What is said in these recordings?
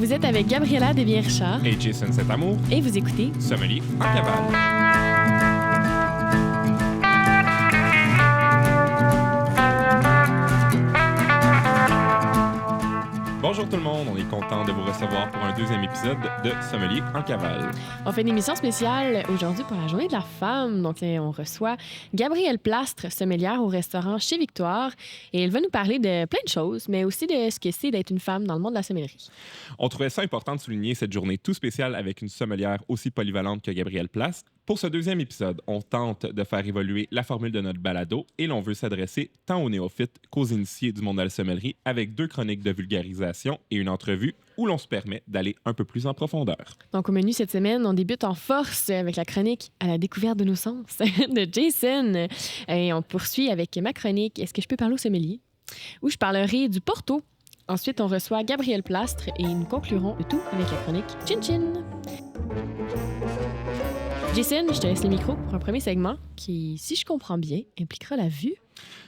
Vous êtes avec Gabriela Desbiens-Richard Et Jason Cet-Amour, et vous écoutez sommelier en cavale. Bonjour tout le monde, on est content de vous recevoir pour un deuxième épisode de Sommelier en cavale. On fait une émission spéciale aujourd'hui pour la Journée de la femme. Donc, on reçoit Gabrielle Plastre, sommelière au restaurant Chez Victoire. Et elle va nous parler de plein de choses, mais aussi de ce que c'est d'être une femme dans le monde de la sommellerie. On trouvait ça important de souligner cette journée tout spéciale avec une sommelière aussi polyvalente que Gabrielle Plastre. Pour ce deuxième épisode, on tente de faire évoluer la formule de notre balado et l'on veut s'adresser tant aux néophytes qu'aux initiés du monde de la sommellerie avec 2 chroniques de vulgarisation et une entrevue où l'on se permet d'aller un peu plus en profondeur. Donc, au menu cette semaine, on débute en force avec la chronique « À la découverte de nos sens » de Jason. Et on poursuit avec ma chronique « Est-ce que je peux parler au sommelier ?» où je parlerai du Porto. Ensuite, on reçoit Gabrielle Plastre et nous conclurons le tout avec la chronique « Chin Chin ». Jason, je te laisse le micro pour un premier segment qui, si je comprends bien, impliquera la vue.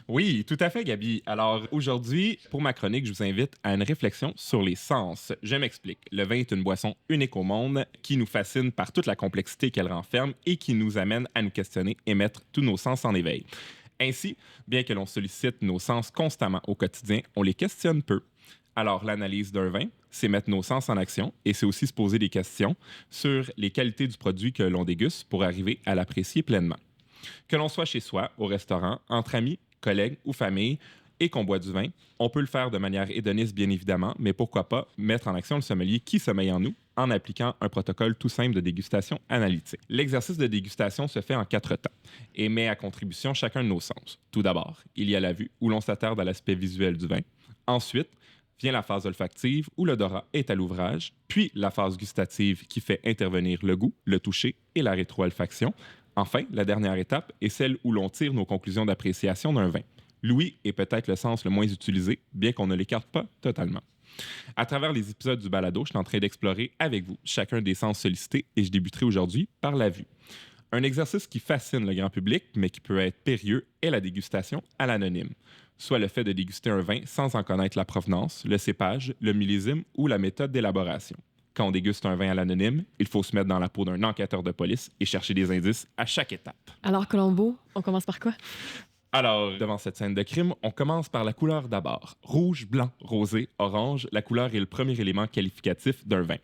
Oui, tout à fait, Gabi. Alors, aujourd'hui, pour ma chronique, je vous invite à une réflexion sur les sens. Je m'explique. Le vin est une boisson unique au monde qui nous fascine par toute la complexité qu'elle renferme et qui nous amène à nous questionner et mettre tous nos sens en éveil. Ainsi, bien que l'on sollicite nos sens constamment au quotidien, on les questionne peu. Alors, l'analyse d'un vin, c'est mettre nos sens en action et c'est aussi se poser des questions sur les qualités du produit que l'on déguste pour arriver à l'apprécier pleinement. Que l'on soit chez soi, au restaurant, entre amis, collègues ou famille et qu'on boit du vin, on peut le faire de manière hédoniste, bien évidemment, mais pourquoi pas mettre en action le sommelier qui sommeille en nous en appliquant un protocole tout simple de dégustation analytique. L'exercice de dégustation se fait en 4 temps et met à contribution chacun de nos sens. Tout d'abord, il y a la vue, où l'on s'attarde à l'aspect visuel du vin. Ensuite, vient la phase olfactive, où l'odorat est à l'ouvrage, puis la phase gustative qui fait intervenir le goût, le toucher et la rétroolfaction. Enfin, la dernière étape est celle où l'on tire nos conclusions d'appréciation d'un vin. L'ouïe est peut-être le sens le moins utilisé, bien qu'on ne l'écarte pas totalement. À travers les épisodes du balado, je suis en train d'explorer avec vous chacun des sens sollicités et je débuterai aujourd'hui par la vue. Un exercice qui fascine le grand public, mais qui peut être périlleux, est la dégustation à l'anonyme, soit le fait de déguster un vin sans en connaître la provenance, le cépage, le millésime ou la méthode d'élaboration. Quand on déguste un vin à l'anonyme, il faut se mettre dans la peau d'un enquêteur de police et chercher des indices à chaque étape. Alors, Colombo, on commence par quoi? Alors, devant cette scène de crime, on commence par la couleur d'abord. Rouge, blanc, rosé, orange, la couleur est le premier élément qualificatif d'un vin.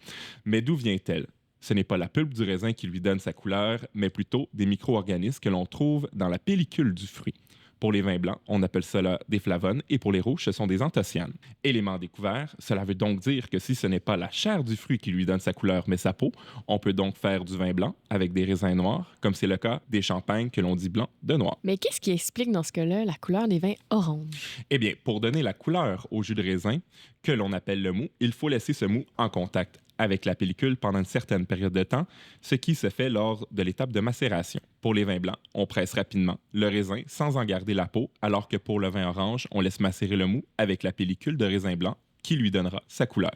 Mais d'où vient-elle? Ce n'est pas la pulpe du raisin qui lui donne sa couleur, mais plutôt des micro-organismes que l'on trouve dans la pellicule du fruit. Pour les vins blancs, on appelle cela des flavones et pour les rouges, ce sont des anthocyanes. Élément découvert, cela veut donc dire que si ce n'est pas la chair du fruit qui lui donne sa couleur, mais sa peau, on peut donc faire du vin blanc avec des raisins noirs, comme c'est le cas des champagnes que l'on dit blanc de noir. Mais qu'est-ce qui explique dans ce cas-là la couleur des vins orange? Eh bien, pour donner la couleur au jus de raisin, que l'on appelle le mou, il faut laisser ce mou en contact avec la pellicule pendant une certaine période de temps, ce qui se fait lors de l'étape de macération. Pour les vins blancs, on presse rapidement le raisin sans en garder la peau, alors que pour le vin orange, on laisse macérer le mou avec la pellicule de raisin blanc qui lui donnera sa couleur.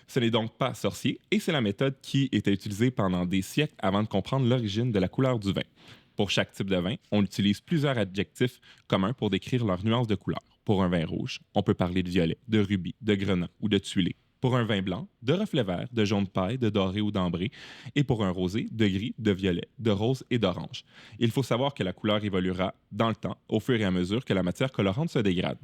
Ce n'est donc pas sorcier et c'est la méthode qui était utilisée pendant des siècles avant de comprendre l'origine de la couleur du vin. Pour chaque type de vin, on utilise plusieurs adjectifs communs pour décrire leur nuance de couleur. Pour un vin rouge, on peut parler de violet, de rubis, de grenat ou de tuilé. Pour un vin blanc, de reflet vert, de jaune paille, de doré ou d'ambré. Et pour un rosé, de gris, de violet, de rose et d'orange. Il faut savoir que la couleur évoluera dans le temps au fur et à mesure que la matière colorante se dégrade.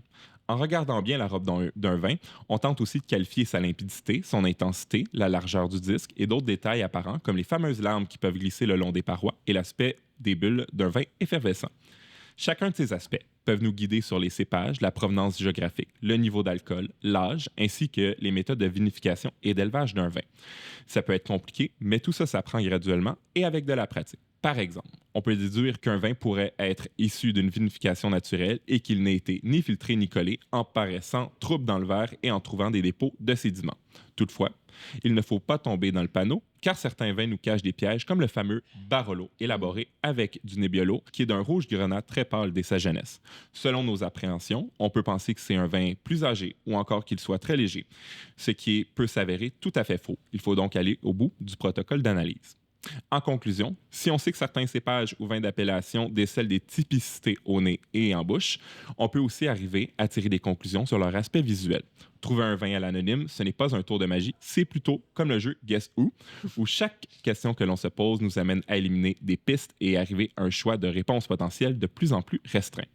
En regardant bien la robe d'un vin, on tente aussi de qualifier sa limpidité, son intensité, la largeur du disque et d'autres détails apparents comme les fameuses larmes qui peuvent glisser le long des parois et l'aspect des bulles d'un vin effervescent. Chacun de ces aspects peuvent nous guider sur les cépages, la provenance géographique, le niveau d'alcool, l'âge, ainsi que les méthodes de vinification et d'élevage d'un vin. Ça peut être compliqué, mais tout ça s'apprend graduellement et avec de la pratique. Par exemple, on peut déduire qu'un vin pourrait être issu d'une vinification naturelle et qu'il n'ait été ni filtré ni collé en paraissant trouble dans le verre et en trouvant des dépôts de sédiments. Toutefois, il ne faut pas tomber dans le panneau car certains vins nous cachent des pièges comme le fameux Barolo élaboré avec du Nebbiolo qui est d'un rouge grenat très pâle dès sa jeunesse. Selon nos appréhensions, on peut penser que c'est un vin plus âgé ou encore qu'il soit très léger, ce qui peut s'avérer tout à fait faux. Il faut donc aller au bout du protocole d'analyse. En conclusion, si on sait que certains cépages ou vins d'appellation décèlent des typicités au nez et en bouche, on peut aussi arriver à tirer des conclusions sur leur aspect visuel. Trouver un vin à l'anonyme, ce n'est pas un tour de magie, c'est plutôt comme le jeu Guess Who, où chaque question que l'on se pose nous amène à éliminer des pistes et arriver à un choix de réponses potentielles de plus en plus restreint.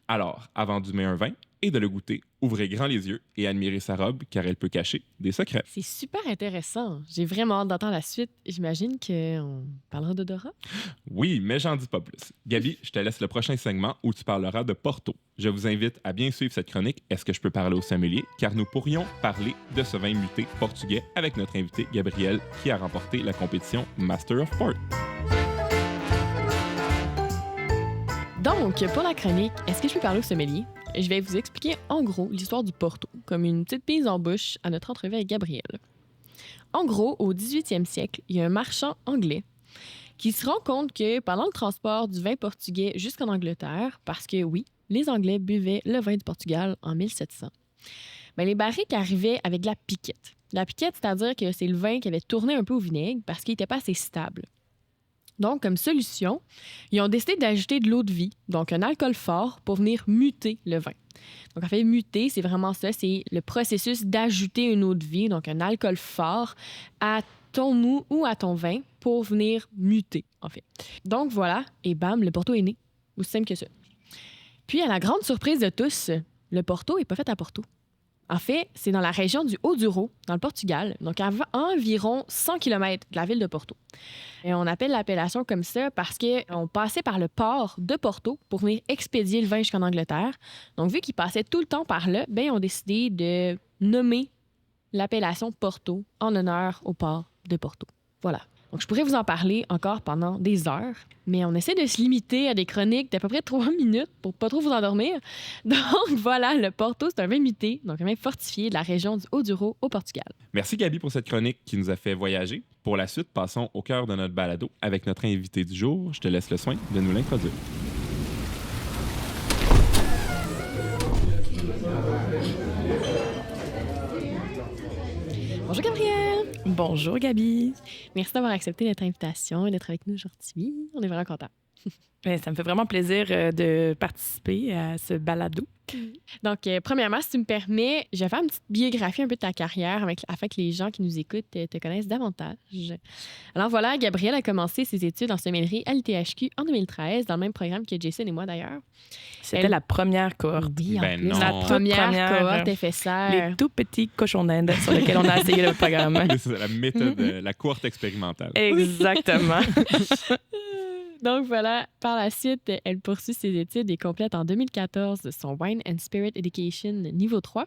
Alors, avant d'humer un vin et de le goûter, ouvrez grand les yeux et admirez sa robe car elle peut cacher des secrets. C'est super intéressant. J'ai vraiment hâte d'entendre la suite. J'imagine qu'on parlera d'odorat. Oui, mais j'en dis pas plus. Gabi, je te laisse le prochain segment où tu parleras de Porto. Je vous invite à bien suivre cette chronique Est-ce que je peux parler au sommelier? Car nous pourrions parler de ce vin muté portugais avec notre invité Gabriel qui a remporté la compétition Master of Port. Donc, pour la chronique Est-ce que je peux parler au sommelier? Je vais vous expliquer en gros l'histoire du Porto, comme une petite mise en bouche à notre entrevue avec Gabriel. En gros, au 18e siècle, il y a un marchand anglais qui se rend compte que pendant le transport du vin portugais jusqu'en Angleterre, parce que oui, les Anglais buvaient le vin du Portugal en 1700, les barriques arrivaient avec de la piquette. La piquette, c'est-à-dire que c'est le vin qui avait tourné un peu au vinaigre parce qu'il n'était pas assez stable. Donc, comme solution, ils ont décidé d'ajouter de l'eau de vie, donc un alcool fort, pour venir muter le vin. Donc, en fait, muter, c'est vraiment ça, c'est le processus d'ajouter une eau de vie, donc un alcool fort, à ton mou ou à ton vin pour venir muter, en fait. Donc, voilà, et bam, le Porto est né. Aussi simple que ça. Puis, à la grande surprise de tous, le Porto n'est pas fait à Porto. En fait, c'est dans la région du Haut-Douro, dans le Portugal, donc à environ 100 km de la ville de Porto. Et on appelle l'appellation comme ça parce qu'on passait par le port de Porto pour venir expédier le vin jusqu'en Angleterre. Donc, vu qu'ils passaient tout le temps par là, ils ont décidé de nommer l'appellation Porto en honneur au port de Porto. Voilà. Donc, je pourrais vous en parler encore pendant des heures, mais on essaie de se limiter à des chroniques d'à peu près 3 minutes pour pas trop vous endormir. Donc, voilà, le Porto, c'est un vin muté, donc un vin fortifié de la région du Haut-Douro au Portugal. Merci Gabi pour cette chronique qui nous a fait voyager. Pour la suite, passons au cœur de notre balado avec notre invité du jour. Je te laisse le soin de nous l'introduire. Bonjour Gabriel! Bonjour Gabi! Merci d'avoir accepté notre invitation et d'être avec nous aujourd'hui. On est vraiment contents. Ça me fait vraiment plaisir de participer à ce balado. Donc, premièrement, si tu me permets, je vais faire une petite biographie un peu de ta carrière afin que les gens qui nous écoutent te connaissent davantage. Alors voilà, Gabriel a commencé ses études en sommellerie à l'ITHQ en 2013, dans le même programme que Jason et moi d'ailleurs. C'était la première cohorte. Oui, Ben en plus, non. la première cohorte FSR. Les tout petits cochons d'Inde sur lesquels on a essayé le programme. C'est la méthode, la cohorte expérimentale. Exactement. Donc voilà, par la suite, elle poursuit ses études et complète en 2014 son Wine and Spirit Education niveau 3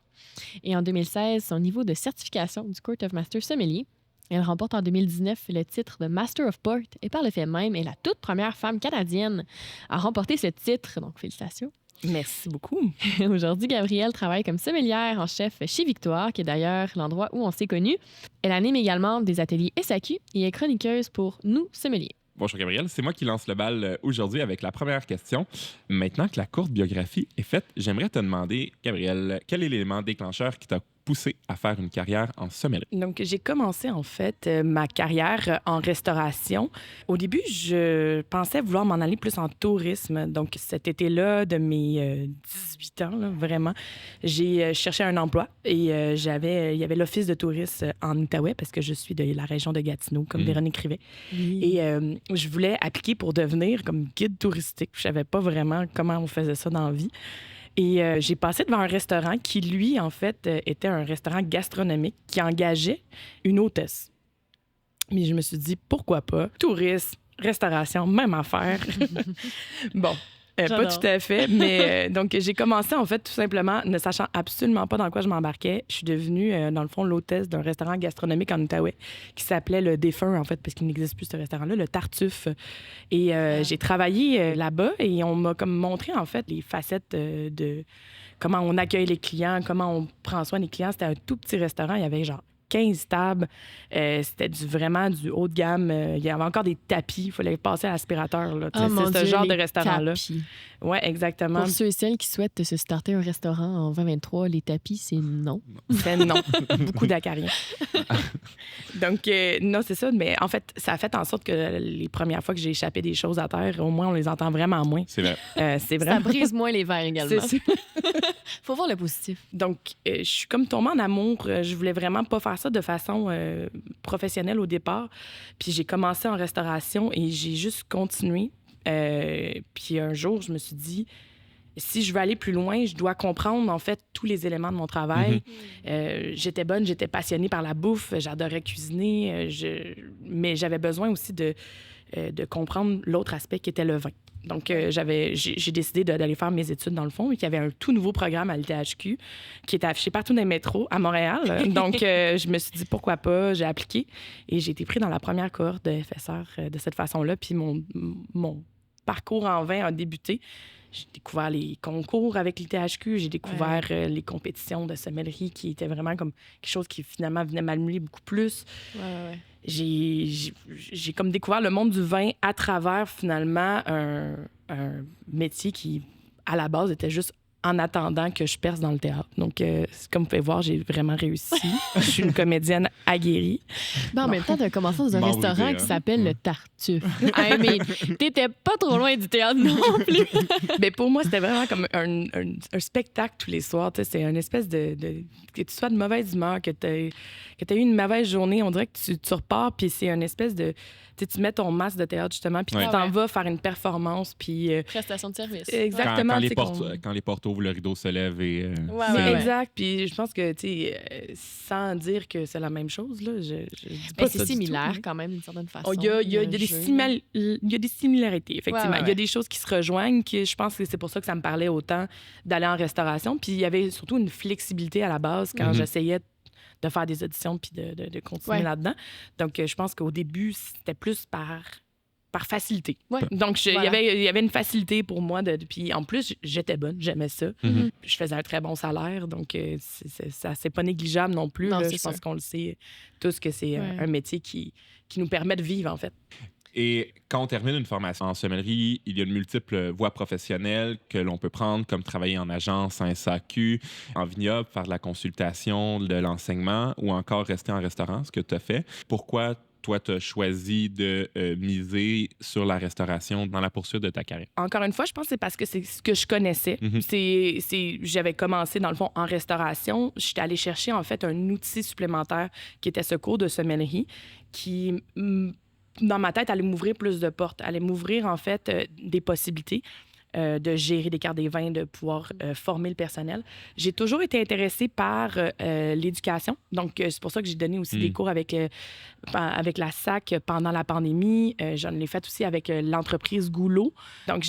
et en 2016 son niveau de certification du Court of Master Sommelier. Elle remporte en 2019 le titre de Master of Port et par le fait même est la toute première femme canadienne à remporter ce titre, donc félicitations. Merci beaucoup. Aujourd'hui, Gabrielle travaille comme sommelière en chef chez Victoire, qui est d'ailleurs l'endroit où on s'est connus. Elle anime également des ateliers SAQ et est chroniqueuse pour Nous Sommeliers. Bonjour Gabriel, c'est moi qui lance le bal aujourd'hui avec la première question. Maintenant que la courte biographie est faite, j'aimerais te demander, Gabriel, quel est l'élément déclencheur qui t'a poussé à faire une carrière en sommellerie? Donc, j'ai commencé en fait ma carrière en restauration. Au début, je pensais vouloir m'en aller plus en tourisme. Donc, cet été-là, de mes 18 ans, là, vraiment, j'ai cherché un emploi et il y avait l'Office de tourisme en Outaouais parce que je suis de la région de Gatineau, comme Véronique Rivet. Oui. Et je voulais appliquer pour devenir comme guide touristique. Je savais pas vraiment comment on faisait ça dans la vie. Et j'ai passé devant un restaurant qui, lui, en fait, était un restaurant gastronomique qui engageait une hôtesse. Mais je me suis dit, pourquoi pas? Tourisme, restauration, même affaire. Bon, pas tout à fait, mais donc j'ai commencé, en fait, tout simplement, ne sachant absolument pas dans quoi je m'embarquais. Je suis devenue, dans le fond, l'hôtesse d'un restaurant gastronomique en Outaouais qui s'appelait le Défunt, en fait, parce qu'il n'existe plus ce restaurant-là, le Tartuffe. Et j'ai travaillé là-bas et on m'a comme montré, en fait, les facettes de comment on accueille les clients, comment on prend soin des clients. C'était un tout petit restaurant, il y avait genre 15 tables. C'était vraiment du haut de gamme. Il y avait encore des tapis. Il fallait passer à l'aspirateur. Là. Oh, mon c'est ce Dieu, genre de les restaurant-là. tapis. Oui, exactement. Pour ceux et celles qui souhaitent se starter un restaurant en 2023, les tapis, c'est non. C'est non. Beaucoup d'acariens. Donc, non, c'est ça. Mais en fait, ça a fait en sorte que les premières fois que j'ai échappé des choses à terre, au moins, on les entend vraiment moins. C'est vrai. C'est Ça vraiment... brise moins les verres également. C'est ça. Faut voir le positif. Donc, je suis comme tombée en amour. Je voulais vraiment pas faire ça de façon professionnelle au départ. Puis j'ai commencé en restauration et j'ai juste continué. Puis un jour, je me suis dit, si je veux aller plus loin, je dois comprendre, en fait, tous les éléments de mon travail. J'étais bonne, j'étais passionnée par la bouffe, j'adorais cuisiner, mais j'avais besoin aussi de comprendre l'autre aspect qui était le vin. Donc, j'ai décidé d'aller faire mes études, dans le fond, et qu'il y avait un tout nouveau programme à l'ITHQ qui était affiché partout dans les métros à Montréal. Donc, je me suis dit, pourquoi pas, j'ai appliqué. Et j'ai été pris dans la première cohorte de FSR de cette façon-là. Puis mon parcours en vin a débuté. J'ai découvert les concours avec l'ITHQ, j'ai découvert les compétitions de sommellerie qui étaient vraiment comme quelque chose qui finalement venait m'allumer beaucoup plus. J'ai comme découvert le monde du vin à travers finalement un métier qui, à la base, était juste en attendant que je perce dans le théâtre. Donc, comme vous pouvez voir, j'ai vraiment réussi. Je suis une comédienne aguerrie. Ben, en même temps, tu as commencé dans un Bonne restaurant idée, qui hein? s'appelle le Tartuffe. Mais t'étais pas trop loin du théâtre non plus. Mais pour moi, c'était vraiment comme un spectacle tous les soirs. Tu sais, c'est une espèce de que tu sois de mauvaise humeur, que tu aies eu une mauvaise journée, on dirait que tu repars, puis c'est une espèce de... Tu mets ton masque de théâtre, justement, puis tu t'en vas faire une performance, puis... Prestation de service. Exactement. Quand les portes ouvrent, le rideau se lève et... Exact. Puis je pense que, tu sais, sans dire que c'est la même chose, là, je dis pas Ben, ça c'est du similaire tout, hein. quand même, d'une certaine façon. Il y a des similarités, effectivement. Ouais. Il y a des choses qui se rejoignent, que je pense que c'est pour ça que ça me parlait autant d'aller en restauration. Puis il y avait surtout une flexibilité à la base quand j'essayais de faire des auditions puis de continuer là-dedans. Donc, je pense qu'au début, c'était plus par facilité. Ouais. Donc, il y avait une facilité pour moi. Puis en plus, j'étais bonne, j'aimais ça. Je faisais un très bon salaire, donc c'est pas négligeable non plus. Non, là. c'est Je pense sûr. qu'on le sait tous que c'est un métier qui nous permet de vivre, en fait. Et quand on termine une formation en sommellerie, il y a de multiples voies professionnelles que l'on peut prendre, comme travailler en agence, en SAQ, en vignoble, faire de la consultation, de l'enseignement ou encore rester en restaurant, ce que tu as fait. Pourquoi toi, tu as choisi de miser sur la restauration dans la poursuite de ta carrière? Encore une fois, je pense que c'est parce que c'est ce que je connaissais. J'avais commencé, dans le fond, en restauration. J'étais allée chercher, en fait, un outil supplémentaire qui était ce cours de sommellerie qui... dans ma tête, allait m'ouvrir plus de portes, allait m'ouvrir, en fait, des possibilités de gérer des cartes des vins, de pouvoir former le personnel. J'ai toujours été intéressée par l'éducation. Donc, c'est pour ça que j'ai donné aussi des cours avec la SAC pendant la pandémie. J'en ai fait aussi avec l'entreprise Goulot. Donc,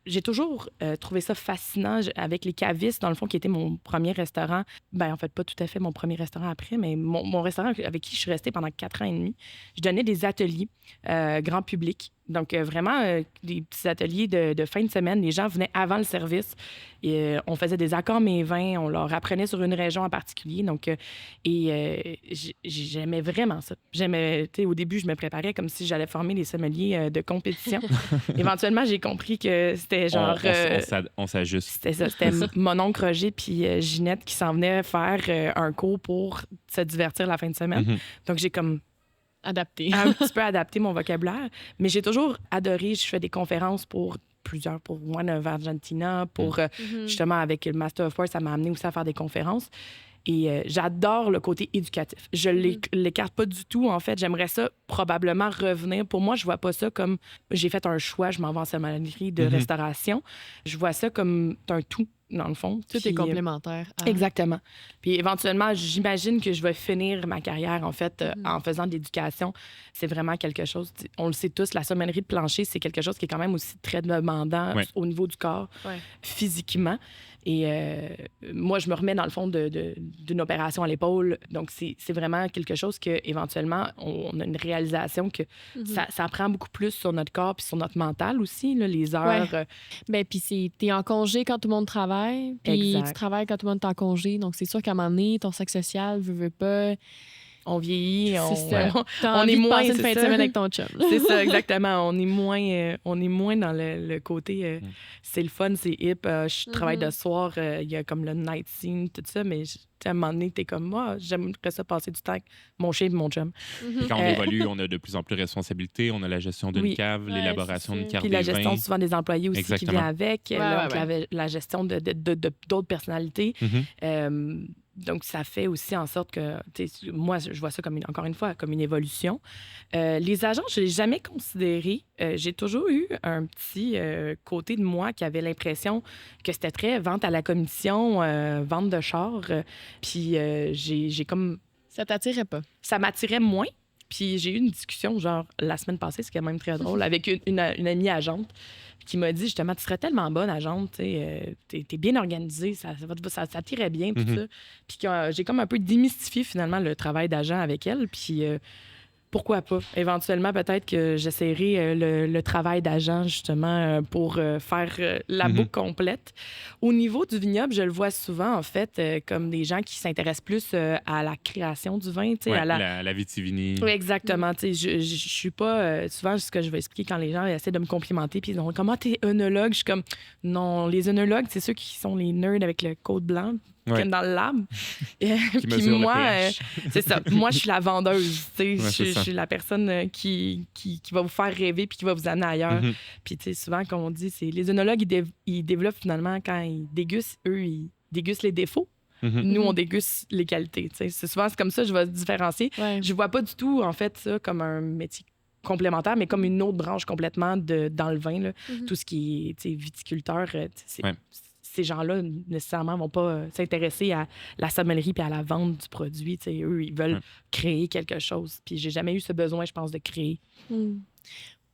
j'ai toujours trouvé ça fascinant avec les cavistes, dans le fond, qui était mon premier restaurant. Ben, en fait, pas tout à fait mon premier restaurant après, mais mon restaurant avec qui je suis restée pendant 4 ans et demi. Je donnais des ateliers grand public. Donc, vraiment, des petits ateliers de fin de semaine. Les gens venaient avant le service. Et, on faisait des accords mes vins. On leur apprenait sur une région en particulier. Donc, j'aimais vraiment ça. Au début, je me préparais comme si j'allais former les sommeliers de compétition. Éventuellement, j'ai compris que c'était genre... On s'ajuste. C'était ça. C'était mon oncle Roger puis Ginette qui s'en venaient faire un cours pour se divertir la fin de semaine. Donc, j'ai comme... Adapté. un petit peu adapté mon vocabulaire. Mais j'ai toujours adoré. Je fais des conférences pour One of Argentina, pour justement avec le Master of Wine, ça m'a amené aussi à faire des conférences. Et j'adore le côté éducatif. Je l'écarte pas du tout, en fait. J'aimerais ça probablement revenir. Pour moi, je vois pas ça comme j'ai fait un choix, je m'en vais en sommellerie de restauration. Je vois ça comme un tout, dans le fond. Tout est complémentaire. Exactement. Puis éventuellement, j'imagine que je vais finir ma carrière, en fait, en faisant de l'éducation. C'est vraiment quelque chose, on le sait tous, la sommellerie de plancher, c'est quelque chose qui est quand même aussi très demandant au niveau du corps, physiquement. Et moi, je me remets dans le fond d'une opération à l'épaule. Donc, c'est vraiment quelque chose que éventuellement on a une réalisation que ça prend beaucoup plus sur notre corps puis sur notre mental aussi, là, les heures. Ben, puis t'es en congé quand tout le monde travaille, puis tu travailles quand tout le monde est en congé. Donc, c'est sûr qu'à un moment donné, ton sac social veut pas... on vieillit, C'est ça. T'as on envie est de moins, passer une c'est fin de ça. semaine avec ton chum. C'est ça, exactement. On est moins dans le côté c'est le fun, c'est hip, je travaille de soir, il y a comme le night scene, tout ça, mais à un moment donné, t'es comme moi, j'aimerais ça passer du temps avec mon chien et mon chum. Puis quand on évolue, on a de plus en plus de responsabilités. On a la gestion d'une cave, Ouais, l'élaboration c'est d'une ça. carte Puis des la gestion vins. souvent des employés aussi Exactement. qui vient avec, Ouais, donc ouais. la gestion d'autres personnalités. Mhm. Donc, ça fait aussi en sorte que, moi, je vois ça comme, encore une fois, comme une évolution. Les agents, je ne l'ai jamais considéré. J'ai toujours eu un petit côté de moi qui avait l'impression que c'était très vente à la commission, vente de char. Puis j'ai comme... Ça t'attirait pas? Ça m'attirait moins. Puis j'ai eu une discussion, genre, la semaine passée, c'est quand même très drôle, avec une amie agente qui m'a dit, justement, tu serais tellement bonne agente, t'es bien organisée, ça t'irait bien, tout ça. Puis j'ai comme un peu démystifié, finalement, le travail d'agent avec elle. Puis pourquoi pas? Éventuellement, peut-être que j'essaierai le travail d'agent, justement, pour faire la boucle complète. Au niveau du vignoble, je le vois souvent, en fait, comme des gens qui s'intéressent plus à la création du vin, Ouais, à la vitivini. Oui, exactement. Tu sais, je suis pas... souvent, ce que je vais expliquer quand les gens essaient de me complimenter, puis ils disent « Comment t'es œnologue? » Je suis comme « Non, les œnologues, c'est ceux qui sont les nerds avec le code blanc, Ouais. comme dans le lab. » Qui Puis mesure moi, le pH. c'est ça. Moi, je suis la vendeuse. Tu sais, Ouais, c'est je ça. suis la personne qui va vous faire rêver puis qui va vous amener ailleurs. Mhm. Puis, tu sais, souvent, comme on dit, c'est les œnologues, ils développent finalement, quand ils dégustent, eux, ils dégustent les défauts. Mhm. Nous, on déguste les qualités. Tu sais. C'est souvent c'est comme ça que je vais différencier. Ouais. Je vois pas du tout, en fait, ça comme un métier complémentaire, mais comme une autre branche complètement dans le vin. Là. Tout ce qui est tu sais, viticulteur, tu sais, Ouais. ces gens-là, nécessairement, vont pas s'intéresser à la sommellerie puis à la vente du produit. Tu sais, eux, ils veulent créer quelque chose. Puis j'ai jamais eu ce besoin, je pense, de créer.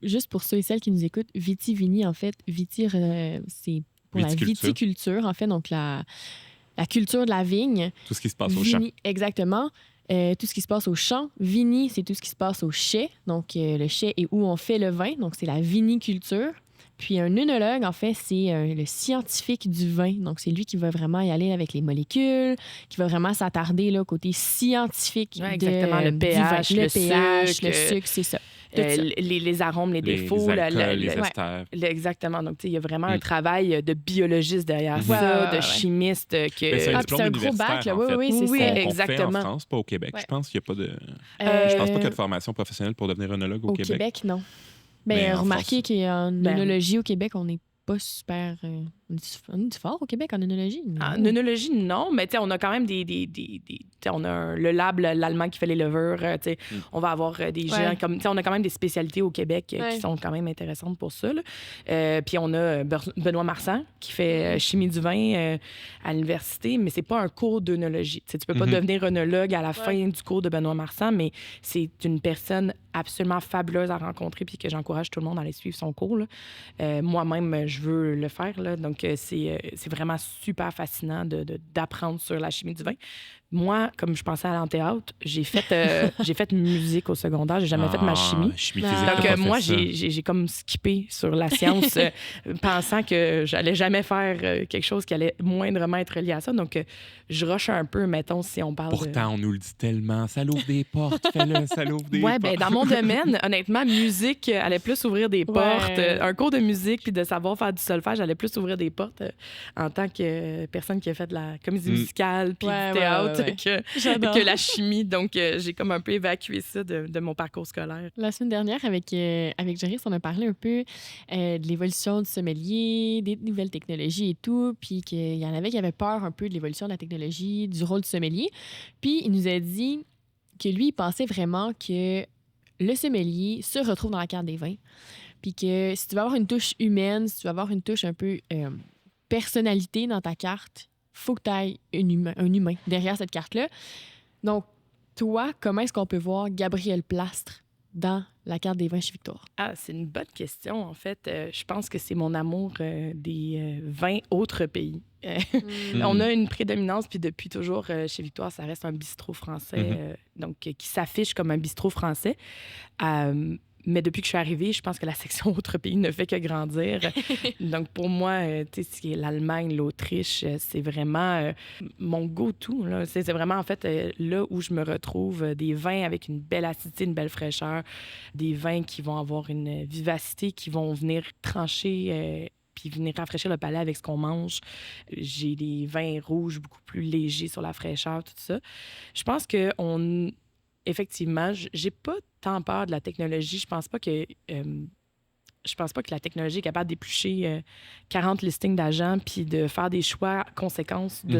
Juste pour ceux et celles qui nous écoutent, Vitivini, en fait, c'est pour la Viticulture. viticulture, en fait, donc la culture de la vigne. Tout ce qui se passe au champ. Vini, exactement. Tout ce qui se passe au champ. Vini, c'est tout ce qui se passe au chai. Donc, le chai est où on fait le vin. Donc, c'est la viniculture. Puis, un œnologue, en fait, c'est le scientifique du vin. Donc, c'est lui qui va vraiment y aller avec les molécules, qui va vraiment s'attarder là, au côté scientifique Ouais, exactement. Le du pH, vin. le pH, sucre, le sucre, c'est ça. Tout ça. les arômes, les Les défauts. alcools, les esters. Exactement. Donc, tu sais, il y a vraiment un travail de biologiste derrière ça, de ouais. chimiste. Ben, c'est un Ah, puis diplôme c'est un gros bac, là. universitaire, en fait. Oui, c'est Oui, ça. Qu'on fait exactement. en France, pas au Québec. Ouais. Je pense qu'il n'y a pas de... Euh, Je pense pas qu'il y a de formation professionnelle pour devenir œnologue au Québec. non. Mais Ben, en remarquez qu'en Ben, œnologie au Québec, on n'est pas super... on est fort au Québec en œnologie? En œnologie, non, mais tu sais, on a quand même tu sais, on a le lab, l'allemand qui fait les levures. Tu sais, on va avoir des gens comme... Tu sais, on a quand même des spécialités au Québec qui sont quand même intéressantes pour ça. Là. Puis on a Benoît Marsan qui fait chimie du vin à l'université, mais c'est pas un cours d'œnologie. Tu sais, tu peux pas devenir œnologue à la fin du cours de Benoît Marsan, mais c'est une personne absolument fabuleuse à rencontrer puis que j'encourage tout le monde à aller suivre son cours. Là. Moi-même, je veux le faire. Là, donc, c'est vraiment super fascinant d'apprendre sur la chimie du vin. Moi, comme je pensais aller en théâtre, j'ai fait musique au secondaire. J'ai jamais fait ma chimie. Chimie Ah. physique, Donc, t'as pas moi, fait ça. j'ai comme skippé sur la science, pensant que j'allais jamais faire quelque chose qui allait moindrement être lié à ça. Donc, je rush un peu, mettons, si on parle Pourtant, on nous le dit tellement. Ça l'ouvre des portes, fais-le, ça l'ouvre des Ouais, portes. ben dans mon domaine, honnêtement, musique allait plus ouvrir des portes. Un cours de musique puis de savoir faire du solfège allait plus ouvrir des portes en tant que personne qui a fait de la comédie musicale puis du théâtre J'adore. que la chimie. Donc, j'ai comme un peu évacué ça de mon parcours scolaire. La semaine dernière, avec Joris, on a parlé un peu de l'évolution du sommelier, des nouvelles technologies et tout, puis qu'il y en avait qui avaient peur un peu de l'évolution de la technologie, du rôle du sommelier. Puis il nous a dit que lui, il pensait vraiment que le sommelier se retrouve dans la carte des vins, puis que si tu veux avoir une touche humaine, si tu veux avoir une touche un peu personnalité dans ta carte, faut que tu aies un humain derrière cette carte-là. Donc, toi, comment est-ce qu'on peut voir Gabriel Plastre dans la carte des vins chez Victoire? Ah, c'est une bonne question, en fait. Je pense que c'est mon amour des vins autres pays. On a une prédominance, puis depuis toujours, chez Victoire, ça reste un bistrot français, donc qui s'affiche comme un bistrot français. Mais depuis que je suis arrivée, je pense que la section autres pays ne fait que grandir. Donc, pour moi, tu sais, ce qui est l'Allemagne, l'Autriche, c'est vraiment mon go-to. Là. C'est vraiment, en fait, là où je me retrouve, des vins avec une belle acidité, une belle fraîcheur, des vins qui vont avoir une vivacité, qui vont venir trancher puis venir rafraîchir le palais avec ce qu'on mange. J'ai des vins rouges beaucoup plus légers sur la fraîcheur, tout ça. Je pense que effectivement, j'ai pas tant peur de la technologie. Je pense pas que la technologie est capable d'éplucher 40 listings d'agents puis de faire des choix conséquences de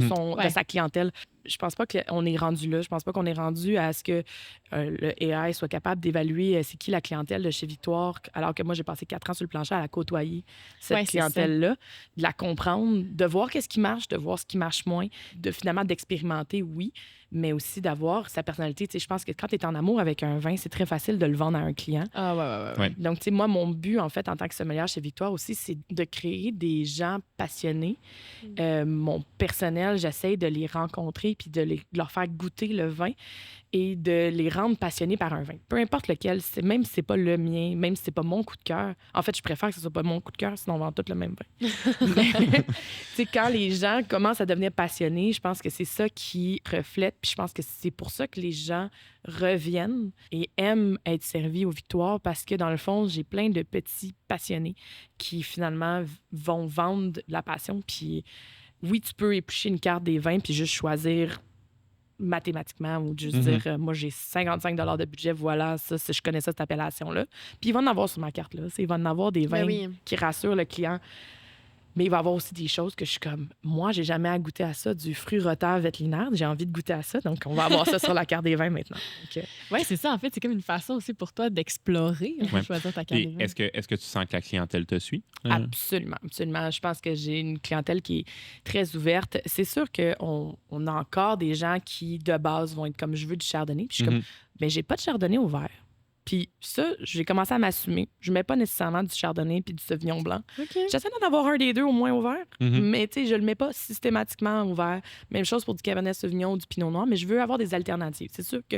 sa clientèle. Je pense pas qu'on est rendu là. Je pense pas qu'on est rendu à ce que le AI soit capable d'évaluer c'est qui la clientèle de chez Victoire, alors que moi, j'ai passé 4 ans sur le plancher à la côtoyer, cette clientèle-là, de la comprendre, de voir qu'est-ce qui marche, de voir ce qui marche moins, finalement d'expérimenter, oui, mais aussi d'avoir sa personnalité. Tu sais, je pense que quand tu es en amour avec un vin, c'est très facile de le vendre à un client. Ah, ouais. Donc, tu sais, moi, mon but, en fait, en tant que sommelière chez Victoire aussi, c'est de créer des gens passionnés. Mon personnel, j'essaie de les rencontrer puis de leur faire goûter le vin et de les rendre passionnés par un vin. Peu importe lequel, même si c'est pas le mien, même si c'est pas mon coup de cœur. En fait, je préfère que ce soit pas mon coup de cœur, sinon on vend tout le même vin. Tu sais, quand les gens commencent à devenir passionnés, je pense que c'est ça qui reflète. Puis je pense que c'est pour ça que les gens reviennent et aiment être servis aux victoires, parce que dans le fond, j'ai plein de petits passionnés qui finalement vont vendre la passion. Puis oui, tu peux éplucher une carte des vins puis juste choisir mathématiquement ou juste dire moi j'ai 55 $ de budget, voilà, ça, je connais ça, cette appellation-là. Puis il va en avoir sur ma carte, là. Il va en avoir des vins qui rassurent le client. Mais il va y avoir aussi des choses que je suis comme, moi, j'ai jamais à goûter à ça, du fruit roteur vétérinaire. J'ai envie de goûter à ça, donc on va avoir ça sur la carte des vins maintenant. Oui, c'est ça. En fait, c'est comme une façon aussi pour toi d'explorer, choisir ta carte des vins. Est-ce que tu sens que la clientèle te suit? Absolument, absolument. Je pense que j'ai une clientèle qui est très ouverte. C'est sûr qu'on a encore des gens qui, de base, vont être comme, je veux du chardonnay. Puis je suis comme, mais j'ai pas de chardonnay au verre. Puis ça, j'ai commencé à m'assumer. Je mets pas nécessairement du chardonnay puis du sauvignon blanc. J'essaie d'en avoir un des deux au moins au verre, mais tu sais, je le mets pas systématiquement au verre. Même chose pour du cabernet sauvignon ou du pinot noir, mais je veux avoir des alternatives. C'est sûr que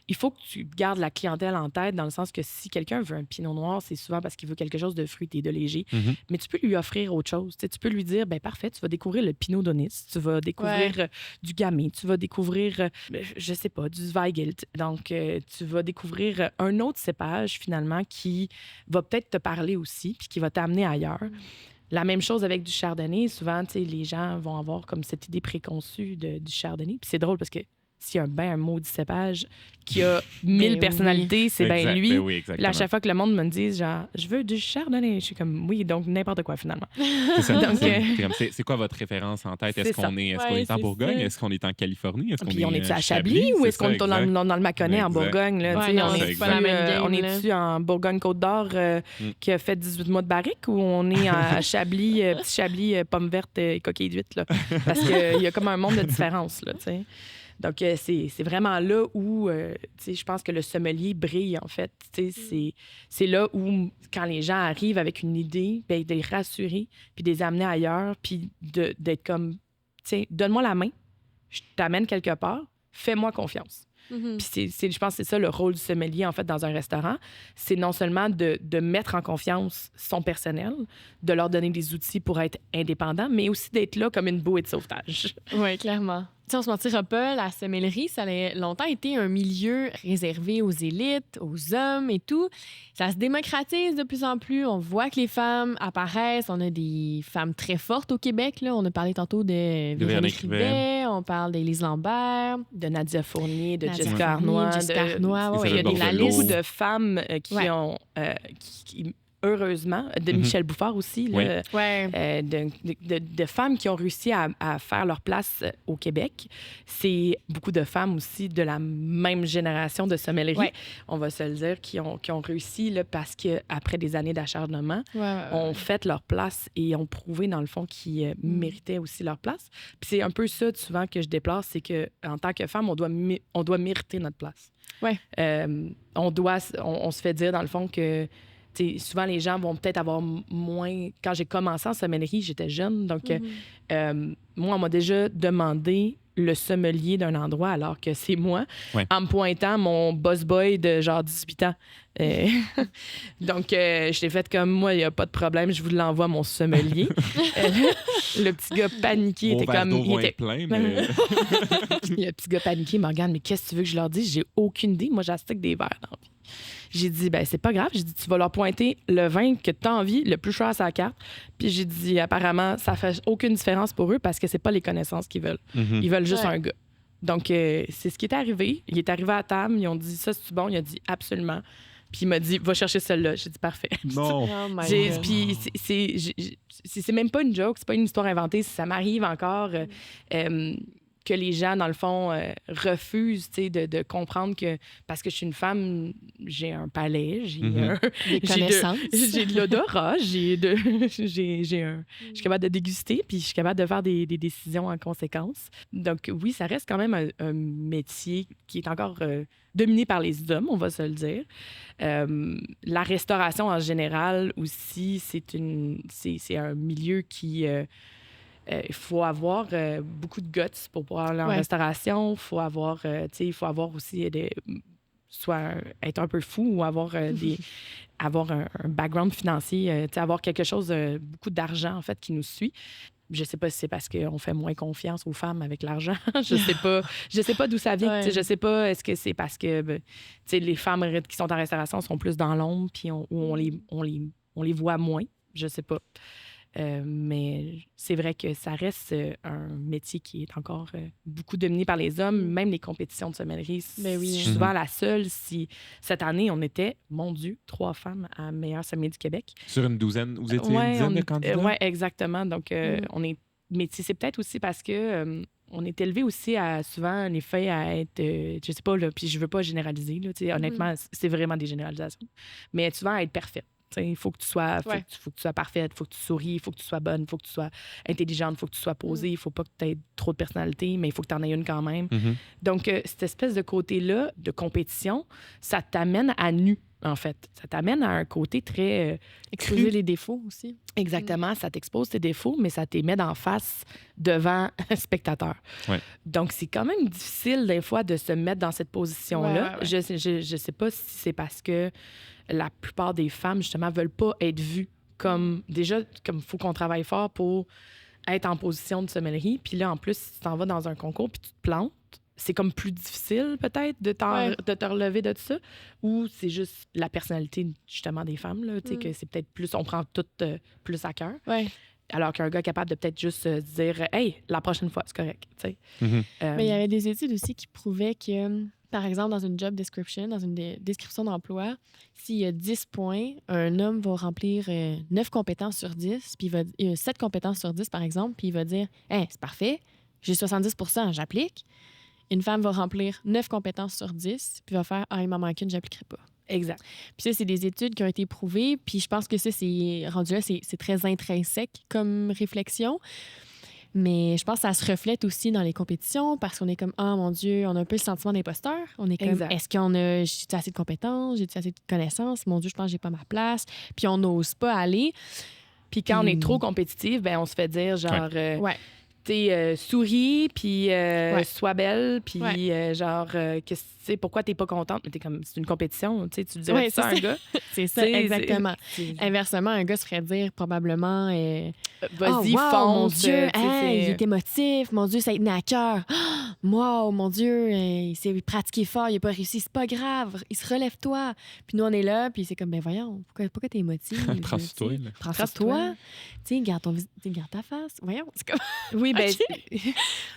il faut que tu gardes la clientèle en tête, dans le sens que si quelqu'un veut un pinot noir, c'est souvent parce qu'il veut quelque chose de fruité, de léger. Mais tu peux lui offrir autre chose. Tu peux lui dire, ben parfait, tu vas découvrir le pinot d'Aunis, tu vas découvrir du gamay, tu vas découvrir, je sais pas, du Zweigelt. Donc, tu vas découvrir un autre cépage, finalement, qui va peut-être te parler aussi, puis qui va t'amener ailleurs. La même chose avec du chardonnay. Souvent, les gens vont avoir comme cette idée préconçue du chardonnay. Puis c'est drôle parce que s'il y a un maudit cépage qui a 1000 personnalités, c'est bien lui. Ben oui, Là, à chaque fois que le monde me dit, genre, je veux du chardonnay, je suis comme, oui, donc n'importe quoi, finalement. C'est ça. Donc, c'est quoi votre référence en tête? Est-ce qu'on est en Bourgogne? Est-ce qu'on est en Californie? Puis on est-tu à Chablis ou est-ce qu'on est dans le Mâconnais, en Bourgogne? Là, on est-tu en Bourgogne-Côte-d'Or qui a fait 18 mois de barrique, ou on est à Chablis, petit Chablis, pommes vertes et coquilles d'huîtres? Là? Parce qu'il y a comme un monde de différence, là, tu sais. Donc, c'est vraiment là où, je pense que le sommelier brille, en fait. C'est là où, quand les gens arrivent avec une idée, bien, de les rassurer, puis de les amener ailleurs, puis d'être comme, donne-moi la main, je t'amène quelque part, fais-moi confiance. Puis je pense que c'est ça le rôle du sommelier, en fait, dans un restaurant. C'est non seulement de mettre en confiance son personnel, de leur donner des outils pour être indépendant, mais aussi d'être là comme une bouée de sauvetage. Oui, clairement. On se mentira pas, la sommellerie, ça a longtemps été un milieu réservé aux élites, aux hommes et tout. Ça se démocratise de plus en plus. On voit que les femmes apparaissent. On a des femmes très fortes au Québec. Là. On a parlé tantôt de Véronique Rivet, on parle d'Élise Lambert, de Nadia Fournier, de Jessica Arnois. Il y a beaucoup de femmes qui ont... heureusement, de Michel Bouffard aussi, là, de femmes qui ont réussi à faire leur place au Québec. C'est beaucoup de femmes aussi de la même génération de sommellerie, on va se le dire, qui ont réussi là, parce qu'après des années d'acharnement, ont fait leur place et ont prouvé, dans le fond, qu'ils méritaient aussi leur place. Puis c'est un peu ça, souvent, que je déplore, c'est qu'en tant que femme, on doit mériter notre place. On se fait dire, dans le fond, que souvent, les gens vont peut-être avoir moins... Quand j'ai commencé en sommellerie, j'étais jeune. Donc, moi, on m'a déjà demandé le sommelier d'un endroit alors que c'est moi, en me pointant mon boss boy de genre 18 ans. Donc, je t'ai fait comme moi, il n'y a pas de problème, je vous l'envoie, mon sommelier. Le petit gars paniqué était comme... Il était plein, mais... Le petit gars paniqué me regarde, mais qu'est-ce que tu veux que je leur dise? J'ai aucune idée. Moi, j'astique des verres dans la vie. J'ai dit, ben c'est pas grave. J'ai dit, tu vas leur pointer le vin que tu as envie, le plus cher à sa carte. Puis j'ai dit, apparemment, ça fait aucune différence pour eux parce que c'est pas les connaissances qu'ils veulent. Mm-hmm. Ils veulent juste un gars. Donc, c'est ce qui est arrivé. Il est arrivé à table, ils ont dit, ça, c'est bon? Il a dit, absolument. Puis il m'a dit, va chercher celle-là. J'ai dit, parfait. Non. Oh my J'ai- God. Puis c'est même pas une joke, c'est pas une histoire inventée. Ça m'arrive encore que les gens, dans le fond, refusent de comprendre que parce que je suis une femme, j'ai un palais, j'ai Des connaissances. j'ai de l'odorat, je suis capable de déguster, puis je suis capable de faire des décisions en conséquence. Donc oui, ça reste quand même un métier qui est encore dominé par les hommes, on va se le dire. La restauration en général aussi, c'est un milieu qui... il faut avoir beaucoup de guts pour pouvoir aller en restauration. Il faut avoir aussi soit être un peu fou ou avoir avoir un background financier, avoir quelque chose, beaucoup d'argent, en fait, qui nous suit. Je sais pas si c'est parce qu'on fait moins confiance aux femmes avec l'argent. Je sais pas d'où ça vient. Ouais. Je sais pas, est-ce que c'est parce que les femmes qui sont en restauration sont plus dans l'ombre puis on les voit moins. Je sais pas. Mais c'est vrai que ça reste un métier qui est encore beaucoup dominé par les hommes. Même les compétitions de sommellerie, Ben oui. je suis souvent la seule. Si cette année, on était, mon Dieu, 3 femmes à meilleure sommelier du Québec. Sur une douzaine, vous étiez une dizaine de candidats? Oui, exactement. Donc, on est... Mais c'est peut-être aussi parce que... on est élevé aussi à souvent les filles à être, je sais pas, là, puis je veux pas généraliser, là, honnêtement, c'est vraiment des généralisations, mais souvent à être parfaite. Il faut que tu sois faut que tu sois parfaite, il faut que tu souris, il faut que tu sois bonne, il faut que tu sois intelligente, il faut que tu sois posée, il faut pas que tu aies trop de personnalité, mais il faut que tu en aies une quand même. Mm-hmm. Donc, cette espèce de côté-là de compétition, ça t'amène à nu, en fait. Ça t'amène à un côté très Exposer cru. les défauts aussi. Exactement, ça t'expose tes défauts, mais ça te met d'en face devant un spectateur. Ouais. Donc, c'est quand même difficile, des fois, de se mettre dans cette position-là. Ouais. Je sais pas si c'est parce que la plupart des femmes, justement, veulent pas être vues comme... Déjà, comme il faut qu'on travaille fort pour être en position de sommellerie. Puis là, en plus, si tu t'en vas dans un concours puis tu te plantes, c'est comme plus difficile, peut-être, de te relever de ça, ou c'est juste la personnalité, justement, des femmes, là, tu sais, que c'est peut-être plus... On prend tout plus à cœur. Ouais. Alors qu'un gars est capable de peut-être juste se dire « Hey, la prochaine fois, c'est correct. » Mm-hmm. Mais il y avait des études aussi qui prouvaient que, par exemple, dans une job description, dans une description d'emploi, s'il y a 10 points, un homme va remplir 9 compétences sur 10, puis 7 compétences sur 10, par exemple, puis il va dire « Hey, c'est parfait, j'ai 70 %, j'applique. » Une femme va remplir 9 compétences sur 10, puis va faire « Ah, il m'en manque une, j'appliquerai pas. » Exact. Puis ça, c'est des études qui ont été prouvées. Puis je pense que ça, c'est rendu là, c'est très intrinsèque comme réflexion. Mais je pense que ça se reflète aussi dans les compétitions parce qu'on est comme, ah mon Dieu, on a un peu le sentiment d'imposteur. On est comme, Exact. est-ce qu'on a, j'ai-tu assez de compétences, j'ai-tu assez de connaissances? Mon Dieu, je pense que j'ai pas ma place. Puis on n'ose pas aller. Puis quand on est trop compétitif, ben on se fait dire genre... Ouais. souris, puis sois belle, puis pourquoi t'es pas contente? Mais t'es comme, c'est une compétition, tu le dirais ça à un gars. C'est ça, exactement. Inversement, un gars se ferait dire probablement vas-y, wow, fonce. mon Dieu, hey, il est émotif, mon Dieu, ça lui tenait à cœur. Wow, mon Dieu, il s'est pratiqué fort, il a pas réussi, c'est pas grave, il se relève-toi. Puis nous, on est là, puis c'est comme, ben voyons, pourquoi t'es émotif? Prends sur toi, là. Prends sur toi. Tu sais, garde ta face. Voyons, c'est comme... Oui, ben,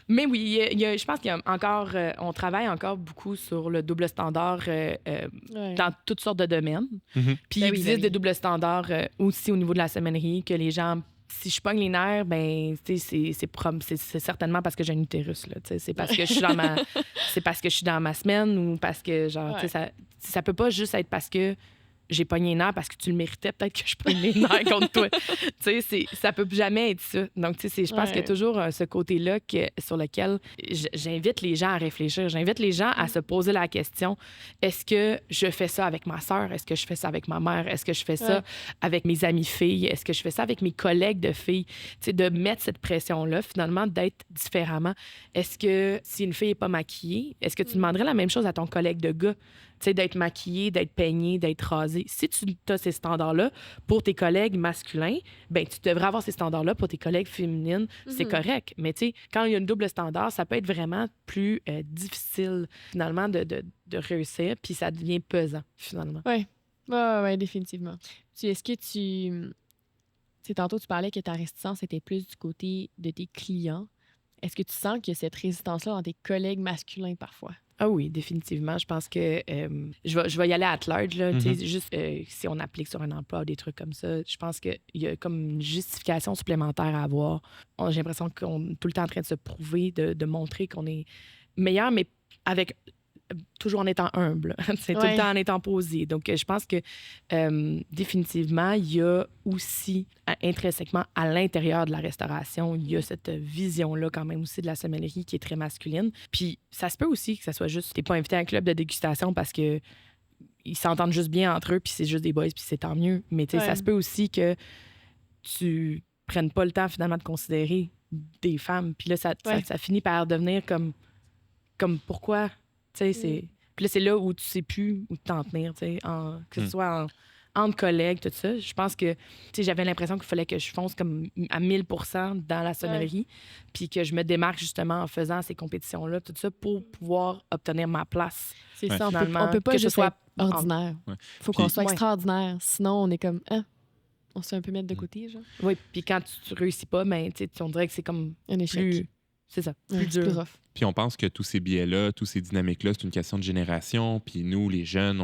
mais oui, je pense qu'il y a encore, on travaille encore beaucoup sur le double standard dans toutes sortes de domaines. Mm-hmm. Puis il existe des doubles standards aussi au niveau de la sommellerie que les gens, si je pogne les nerfs, ben c'est certainement parce que j'ai un utérus là, c'est parce que je suis dans ma c'est parce que je suis dans ma semaine ou parce que genre ça peut pas juste être parce que j'ai pogné les nerfs parce que tu le méritais, peut-être que je pogne les nerfs contre toi. Tu sais, ça peut jamais être ça. Donc, tu sais, je pense qu'il y a toujours ce côté-là sur lequel j'invite les gens à réfléchir. J'invite les gens à se poser la question, est-ce que je fais ça avec ma sœur? Est-ce que je fais ça avec ma mère? Est-ce que je fais ça avec mes amis filles? Est-ce que je fais ça avec mes collègues de filles? Tu sais, de mettre cette pression-là, finalement, d'être différemment. Est-ce que si une fille n'est pas maquillée, est-ce que tu demanderais la même chose à ton collègue de gars? Tu sais, d'être maquillé, d'être peigné, d'être rasé. Si tu as ces standards-là pour tes collègues masculins, ben tu devrais avoir ces standards-là pour tes collègues féminines. C'est correct. Mais tu sais, quand il y a une double standard, ça peut être vraiment plus difficile, finalement, de réussir, puis ça devient pesant, finalement. Oui, ouais, définitivement. Est-ce que tu sais, tantôt, tu parlais que ta réticence était plus du côté de tes clients. Est-ce que tu sens qu'il y a cette résistance-là dans tes collègues masculins parfois? Ah oui, définitivement. Je pense que je vais y aller à large, là. Tu sais, juste si on applique sur un emploi ou des trucs comme ça, je pense qu'il y a comme une justification supplémentaire à avoir. J'ai l'impression qu'on est tout le temps en train de se prouver, de montrer qu'on est meilleur, mais avec toujours en étant humble. C'est tout le temps en étant posé. Donc, je pense que définitivement, il y a aussi intrinsèquement à l'intérieur de la restauration, il y a cette vision-là quand même aussi de la sommellerie qui est très masculine. Puis, ça se peut aussi que ça soit juste, t'es pas invité à un club de dégustation parce que ils s'entendent juste bien entre eux, puis c'est juste des boys, puis c'est tant mieux. Mais tu sais, ça se peut aussi que tu prennes pas le temps finalement de considérer des femmes. Puis là, ça finit par devenir comme pourquoi... Tu sais, puis là, c'est là où tu sais plus où t'en tenir, tu sais, que ce soit entre collègues, tout ça. Je pense que, tu sais, j'avais l'impression qu'il fallait que je fonce comme à 1000% dans la sommellerie, puis que je me démarque justement en faisant ces compétitions-là, tout ça, pour pouvoir obtenir ma place. C'est ça, on peut pas juste être ordinaire. Il faut qu'on soit extraordinaire. Sinon, on est comme, on se fait un peu mettre de côté, genre. Oui, puis quand tu réussis pas, ben, tu sais, on dirait que c'est comme un échec. C'est ça, plus dur. Plus rough. Puis on pense que tous ces biais-là, tous ces dynamiques-là, c'est une question de génération. Puis nous, les jeunes,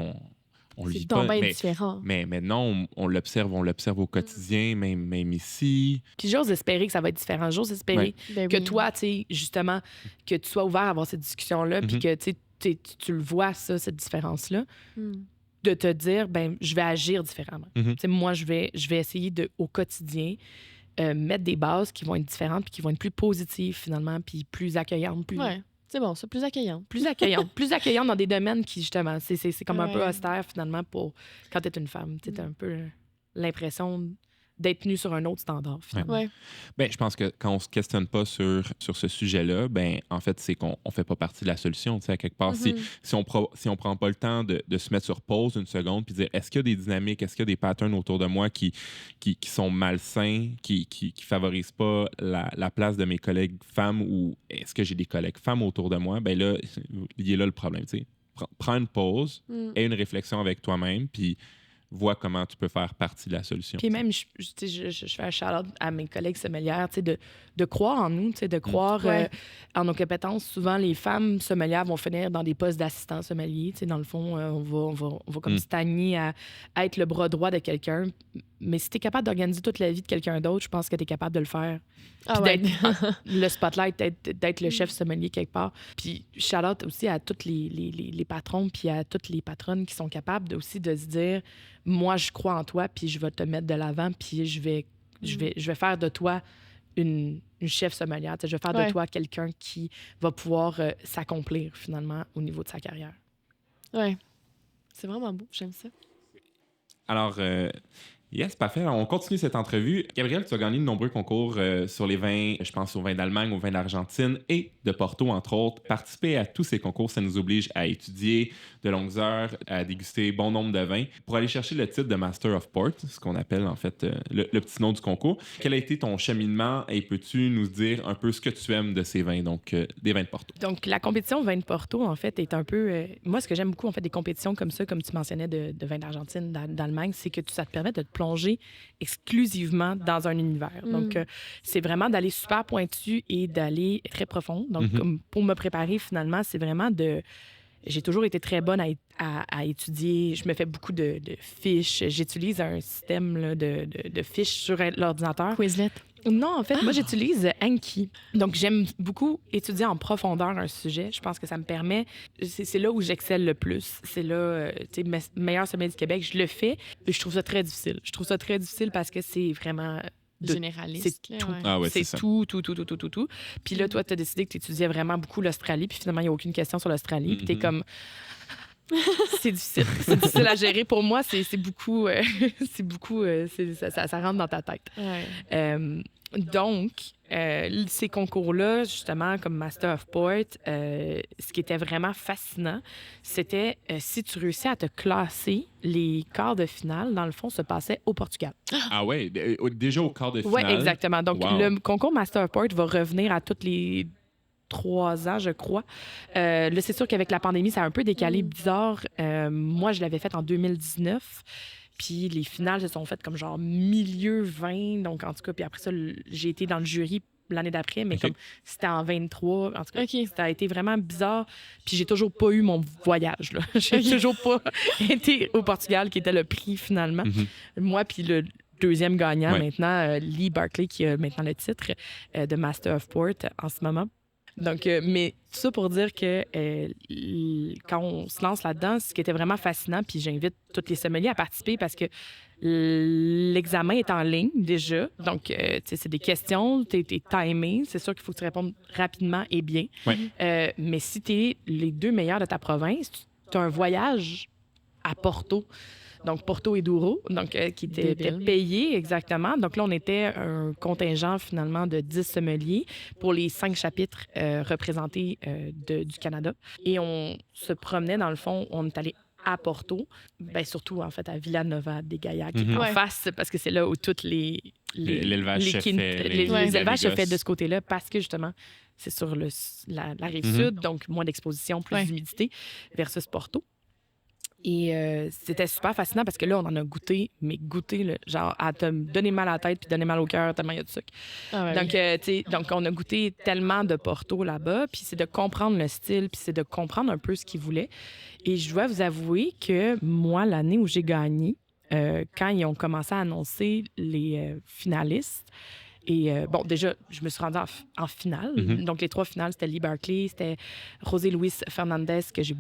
on le vit pas. C'est différent. Mais maintenant, on l'observe au quotidien, même ici. Puis j'ose espérer que ça va être différent. J'ose espérer que toi, tu sais, justement, que tu sois ouvert à avoir cette discussion-là, puis que tu le vois, ça, cette différence-là. De te dire, ben je vais agir différemment. Tu sais, moi, je vais essayer au quotidien mettre des bases qui vont être différentes puis qui vont être plus positives, finalement, puis plus accueillantes. Oui, c'est bon, ça, plus accueillant. Plus accueillantes dans des domaines qui, justement, c'est comme un peu austère, finalement, pour quand tu es une femme. Tu as un peu l'impression d'être tenu sur un autre standard, finalement. Ouais. Ben, je pense que quand on se questionne pas sur ce sujet-là, ben en fait, c'est qu'on fait pas partie de la solution. À quelque part, si on prend pas le temps de se mettre sur pause une seconde puis dire est-ce qu'il y a des dynamiques, est-ce qu'il y a des patterns autour de moi qui sont malsains, qui favorisent pas la place de mes collègues femmes, ou est-ce que j'ai des collègues femmes autour de moi, ben là, il est là le problème. Prends une pause, aie une réflexion avec toi-même, puis vois comment tu peux faire partie de la solution. Puis même, je fais un shout-out à mes collègues sommelières, de croire en nous, de croire en nos compétences. Souvent, les femmes sommelières vont finir dans des postes d'assistants sommeliers. Dans le fond, on va comme stagner à être le bras droit de quelqu'un. Mais si tu es capable d'organiser toute la vie de quelqu'un d'autre, je pense que tu es capable de le faire. D'être le spotlight, d'être le chef sommelier quelque part. Puis shout-out aussi à tous les patrons puis à toutes les patronnes qui sont capables aussi de se dire moi, je crois en toi, puis je vais te mettre de l'avant, puis je vais faire de toi une chef sommelière. Je vais faire de toi quelqu'un qui va pouvoir s'accomplir, finalement, au niveau de sa carrière. Oui. C'est vraiment beau. J'aime ça. Alors, yes, parfait. Alors, on continue cette entrevue. Gabrielle, tu as gagné de nombreux concours sur les vins, je pense aux vins d'Allemagne, aux vins d'Argentine et de Porto, entre autres. Participer à tous ces concours, ça nous oblige à étudier de longues heures, à déguster bon nombre de vins pour aller chercher le titre de Master of Port, ce qu'on appelle en fait le petit nom du concours. Quel a été ton cheminement et peux-tu nous dire un peu ce que tu aimes de ces vins, donc des vins de Porto? Donc, la compétition vin de Porto, en fait, est un peu... moi, ce que j'aime beaucoup, en fait, des compétitions comme ça, comme tu mentionnais, de vins d'Argentine, d'Allemagne, c'est que ça te permet de te plonger exclusivement dans un univers. Donc, c'est vraiment d'aller super pointu et d'aller très profond. Donc, comme pour me préparer, finalement, c'est vraiment de... J'ai toujours été très bonne à étudier. Je me fais beaucoup de fiches. J'utilise un système là, de fiches sur l'ordinateur. Quizlet. Non, en fait, moi, j'utilise Anki. Donc, j'aime beaucoup étudier en profondeur un sujet. Je pense que ça me permet... C'est là où j'excelle le plus. C'est là, tu sais, meilleur sommet du Québec, je le fais. Et je trouve ça très difficile. Je trouve ça très difficile parce que c'est vraiment... Généraliste. C'est tout. Ouais. Ah ouais, c'est ça. tout. Puis là, toi, tu as décidé que tu étudiais vraiment beaucoup l'Australie, puis finalement, il n'y a aucune question sur l'Australie. Puis tu es comme... c'est difficile. C'est difficile à gérer. Pour moi, c'est beaucoup... c'est beaucoup... ça rentre dans ta tête. Ouais. Donc, ces concours-là, justement, comme Master of Port, ce qui était vraiment fascinant, c'était si tu réussis à te classer, les quarts de finale, dans le fond, se passaient au Portugal. Ah ouais, déjà au quart de finale. Oui, exactement. Donc, Wow. le concours Master of Port va revenir à toutes les 3 ans, je crois. Là, c'est sûr qu'avec la pandémie, ça a un peu décalé bizarre. Moi, je l'avais fait en 2019. Puis les finales se sont faites comme genre milieu 20. Donc, en tout cas, puis après ça, j'ai été dans le jury l'année d'après, mais OK. comme c'était en 23. En tout cas, OK. ça a été vraiment bizarre. Puis j'ai toujours pas eu mon voyage, là. J'ai toujours pas été au Portugal, qui était le prix finalement. Moi, puis le deuxième gagnant Ouais. maintenant, Lee Barclay, qui a maintenant le titre de Master of Port en ce moment. Donc, mais tout ça pour dire que quand on se lance là-dedans, ce qui était vraiment fascinant, puis j'invite tous les sommeliers à participer parce que l'examen est en ligne déjà. Donc, tu sais, c'est des questions, t'es timé. C'est sûr qu'il faut que tu répondes rapidement et bien. Ouais. Mais si tu es les 2 meilleurs de ta province, tu as un voyage à Porto. Donc, Porto et Douro, donc, qui étaient payés exactement. Donc là, on était un contingent finalement de 10 sommeliers pour les 5 chapitres représentés du Canada. Et on se promenait, dans le fond, on est allé à Porto, bien, surtout en fait à Villanova de Gaia, qui est en Ouais. face, parce que c'est là où toutes L'élevage se fait, les les élevages se Gallegos. fait de ce côté-là, parce que justement, c'est sur la rive sud, donc moins d'exposition, plus d'humidité, versus Porto. Et c'était super fascinant parce que là, on en a goûté, mais goûté, là, genre, à te donner mal à la tête puis donner mal au cœur tellement il y a de sucre. Ah ouais, Donc, tu sais, donc, on a goûté tellement de Porto là-bas, puis c'est de comprendre le style, puis c'est de comprendre un peu ce qu'ils voulaient. Et je dois vous avouer que moi, l'année où j'ai gagné, quand ils ont commencé à annoncer les finalistes, et bon, déjà, je me suis rendue en finale. Donc, les 3 finales, c'était Lee Barclay, c'était José Luis Fernandez, que j'ai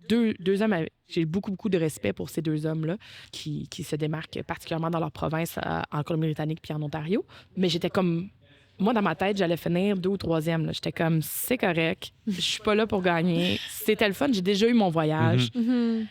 deux hommes, j'ai beaucoup de respect pour ces 2 hommes-là qui se démarquent particulièrement dans leur province, en Colombie-Britannique puis en Ontario. Mais j'étais comme... Moi, dans ma tête, j'allais finir 2 ou 3e. Là. J'étais comme, c'est correct, je suis pas là pour gagner. C'était le fun, j'ai déjà eu mon voyage.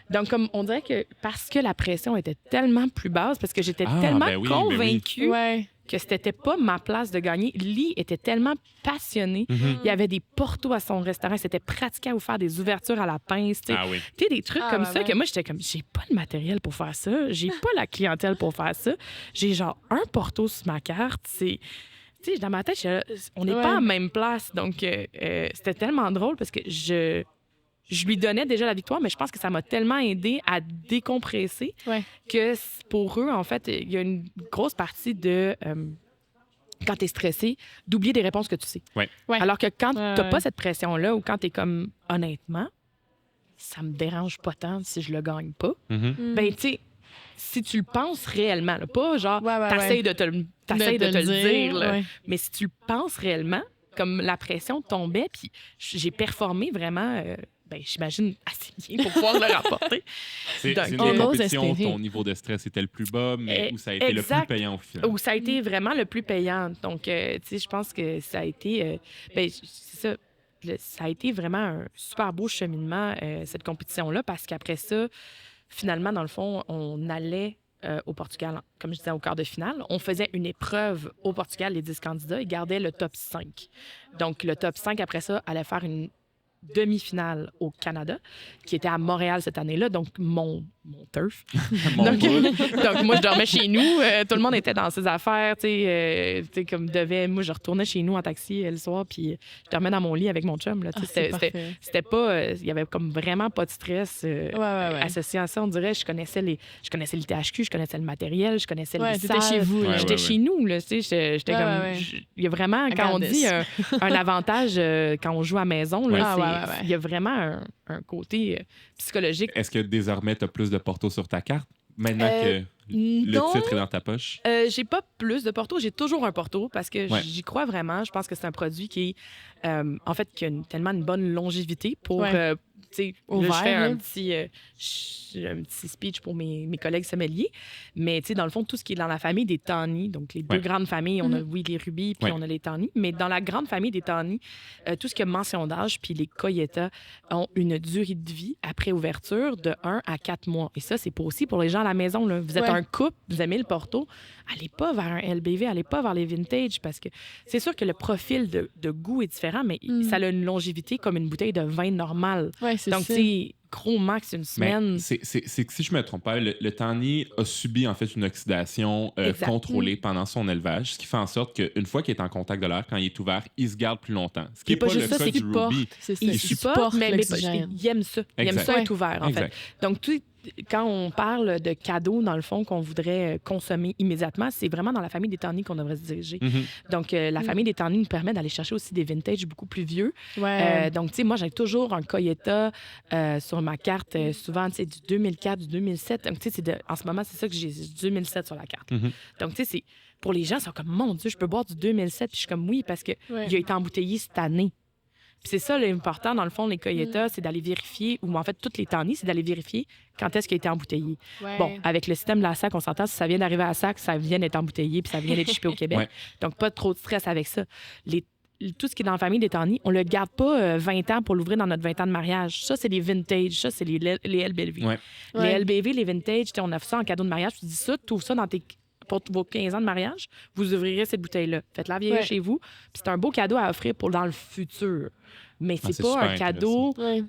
Donc, comme on dirait que parce que la pression était tellement plus basse, parce que j'étais tellement ben oui, convaincue Ouais. que c'était pas ma place de gagner. Lee était tellement passionné. Il y avait des portos à son restaurant. C'était pratiqué à vous faire des ouvertures à la pince. Tu sais. Ah oui. Tu sais, des trucs comme ça ouais. que moi, j'étais comme, j'ai pas le matériel pour faire ça. J'ai pas la clientèle pour faire ça. J'ai genre un porto sur ma carte. C'est... Tu sais, dans ma tête, on n'est pas à la même place. Donc, c'était tellement drôle parce que je lui donnais déjà la victoire, mais je pense que ça m'a tellement aidé à décompresser que pour eux, en fait, il y a une grosse partie de... quand tu es stressé, d'oublier des réponses que tu sais. Ouais. Alors que quand tu n'as pas cette pression-là ou quand tu es comme, honnêtement, ça me dérange pas tant si je le gagne pas, ben, tu sais, si tu le penses réellement, là, pas genre, t'essayes de te le dire, là, mais si tu le penses réellement, comme la pression tombait, puis j'ai performé vraiment, ben, j'imagine, assez bien pour pouvoir le rapporter. C'est Donc, une on ose compétition où espérer. ton niveau de stress était le plus bas, mais où ça a été exact. le plus payant au final. Où ça a été vraiment le plus payant. Donc, tu sais, je pense que ça a été... ben, c'est ça. Ça a été vraiment un super beau cheminement, cette compétition-là, parce qu'après ça, finalement, dans le fond, on allait au Portugal, comme je disais, au quart de finale. On faisait une épreuve au Portugal, les 10 candidats, ils gardaient le top 5. Donc, le top 5, après ça, allait faire une demi-finale au Canada, qui était à Montréal cette année-là, donc mon turf. donc, moi, je dormais chez nous. Tout le monde était dans ses affaires, tu sais, comme devait... Moi, je retournais chez nous en taxi le soir, puis je dormais dans mon lit avec mon chum. Là, c'était pas... Il y avait comme vraiment pas de stress associé à ça. On dirait, je connaissais le THQ, je connaissais le matériel, je connaissais les salles. Chez vous. Ouais, J'étais chez nous, là, tu sais, j'étais comme... Il y a vraiment, quand on dit un avantage quand on joue à maison, là, il y a vraiment un côté psychologique. Est-ce que désormais, tu as plus de portos sur ta carte? Maintenant que... Le Non. titre est dans ta poche. J'ai pas plus de Porto, j'ai toujours un Porto parce que Ouais. j'y crois vraiment. Je pense que c'est un produit qui est, en fait, qui a tellement une bonne longévité pour. Ouais. Tu sais, Au là, je vert, fais là. un petit speech pour mes collègues sommeliers. Mais, tu sais, dans le fond, tout ce qui est dans la famille des Tawny, donc les deux Ouais. grandes familles, on a, oui, les rubis, puis Ouais. on a les Tawny. Mais dans la grande famille des Tawny, tout ce qui est mention d'âge, puis les Coyeta ont une durée de vie après ouverture de 1 à 4 mois. Et ça, c'est pas aussi pour les gens à la maison. Là. Vous êtes Ouais. un couple, vous aimez le Porto, allez pas vers un LBV, allez pas vers les vintage parce que c'est sûr que le profil de goût est différent, mais ça a une longévité comme une bouteille de vin normal. Ouais, c'est Donc, ça. tu sais, gros max une semaine. Mais c'est que si je me trompe pas, le Tawny a subi en fait une oxydation Exact. contrôlée pendant son élevage, ce qui fait en sorte qu'une fois qu'il est en contact de l'air, quand il est ouvert, il se garde plus longtemps. Ce qui Et n'est pas pas le juste ça, cas c'est du qu'il porte. Ruby. C'est ça. Il supporte, mais l'oxygène. il aime ça. Il aime Exact. ça Ouais. être ouvert, en Exact. fait. Donc, tu sais, quand on parle de cadeaux, dans le fond, qu'on voudrait consommer immédiatement, c'est vraiment dans la famille des Tawny qu'on devrait se diriger. Mhm. Donc, la famille des Tawny nous permet d'aller chercher aussi des vintages beaucoup plus vieux. Ouais. Donc, tu sais, moi, j'ai toujours un Coyeta sur ma carte, souvent, tu sais, du 2004, du 2007. Donc, tu sais, en ce moment, c'est ça que j'ai, du 2007 sur la carte. Mhm. Donc, tu sais, c'est pour les gens, ils sont comme, mon Dieu, je peux boire du 2007. Puis je suis comme, oui, parce qu'il Ouais. a été embouteillé cette année. Puis c'est ça l'important, dans le fond, les Coyeta, c'est d'aller vérifier, ou en fait, toutes les Tawny, c'est d'aller vérifier quand est-ce qu'il a été embouteillé. Ouais. Bon, avec le système de la SAC, on s'entend, si ça vient d'arriver à la SAC, ça vient d'être embouteillé, puis ça vient d'être shippé au Québec. Ouais. Donc, pas trop de stress avec ça. Tout ce qui est dans la famille des Tawny, on le garde pas 20 ans pour l'ouvrir dans notre 20 ans de mariage. Ça, c'est les vintage. Ça, c'est les LBV. Ouais. Les Ouais. LBV, les vintage, tu sais, on offre ça en cadeau de mariage. Tu dis ça, tu ouvres ça pour vos 15 ans de mariage, vous ouvrirez cette bouteille-là. Faites-la vieillir Ouais. chez vous. Puis c'est un beau cadeau à offrir pour dans le futur. Mais c'est c'est pas super un cadeau Ouais.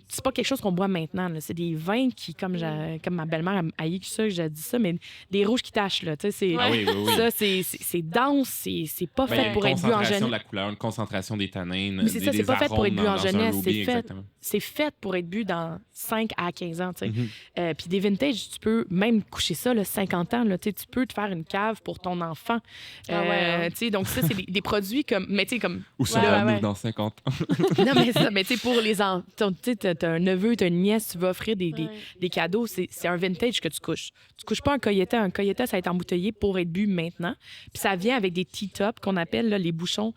c'est pas quelque chose qu'on boit maintenant. Là. C'est des vins qui, comme ma belle-mère a haï ça, que j'ai dit ça, mais des rouges qui tachent. Là. Tu sais, c'est, Ah oui, oui, oui. Ça, c'est dense, c'est pas Ben, il y a fait une pour être bu en concentration jeunesse. de la couleur, une concentration des tanins, Mais c'est ça, des c'est pas fait pour être arômes bu en dans un jeunesse, Ruby, c'est fait. exactement. C'est fait pour être bu dans 5 à 15 ans. Tu sais. Mhm. Puis des vintage, tu peux même coucher ça, là, 50 ans. Là, tu sais, tu peux te faire une cave pour ton enfant. Ah ouais, hein. Tu sais, donc ça, c'est des produits comme... Mais tu sais, comme... Ou ça Ouais, va ouais, nous ouais. dans 50 ans. Non, mais ça, mais tu sais, pour les enfants, tu sais, t'as un neveu, t'as une nièce, tu vas offrir des cadeaux, c'est un vintage que tu couches. Tu couches pas un Coyeta. Un Coyeta, ça va être embouteillé pour être bu maintenant. Puis ça vient avec des T-tops qu'on appelle là, les bouchons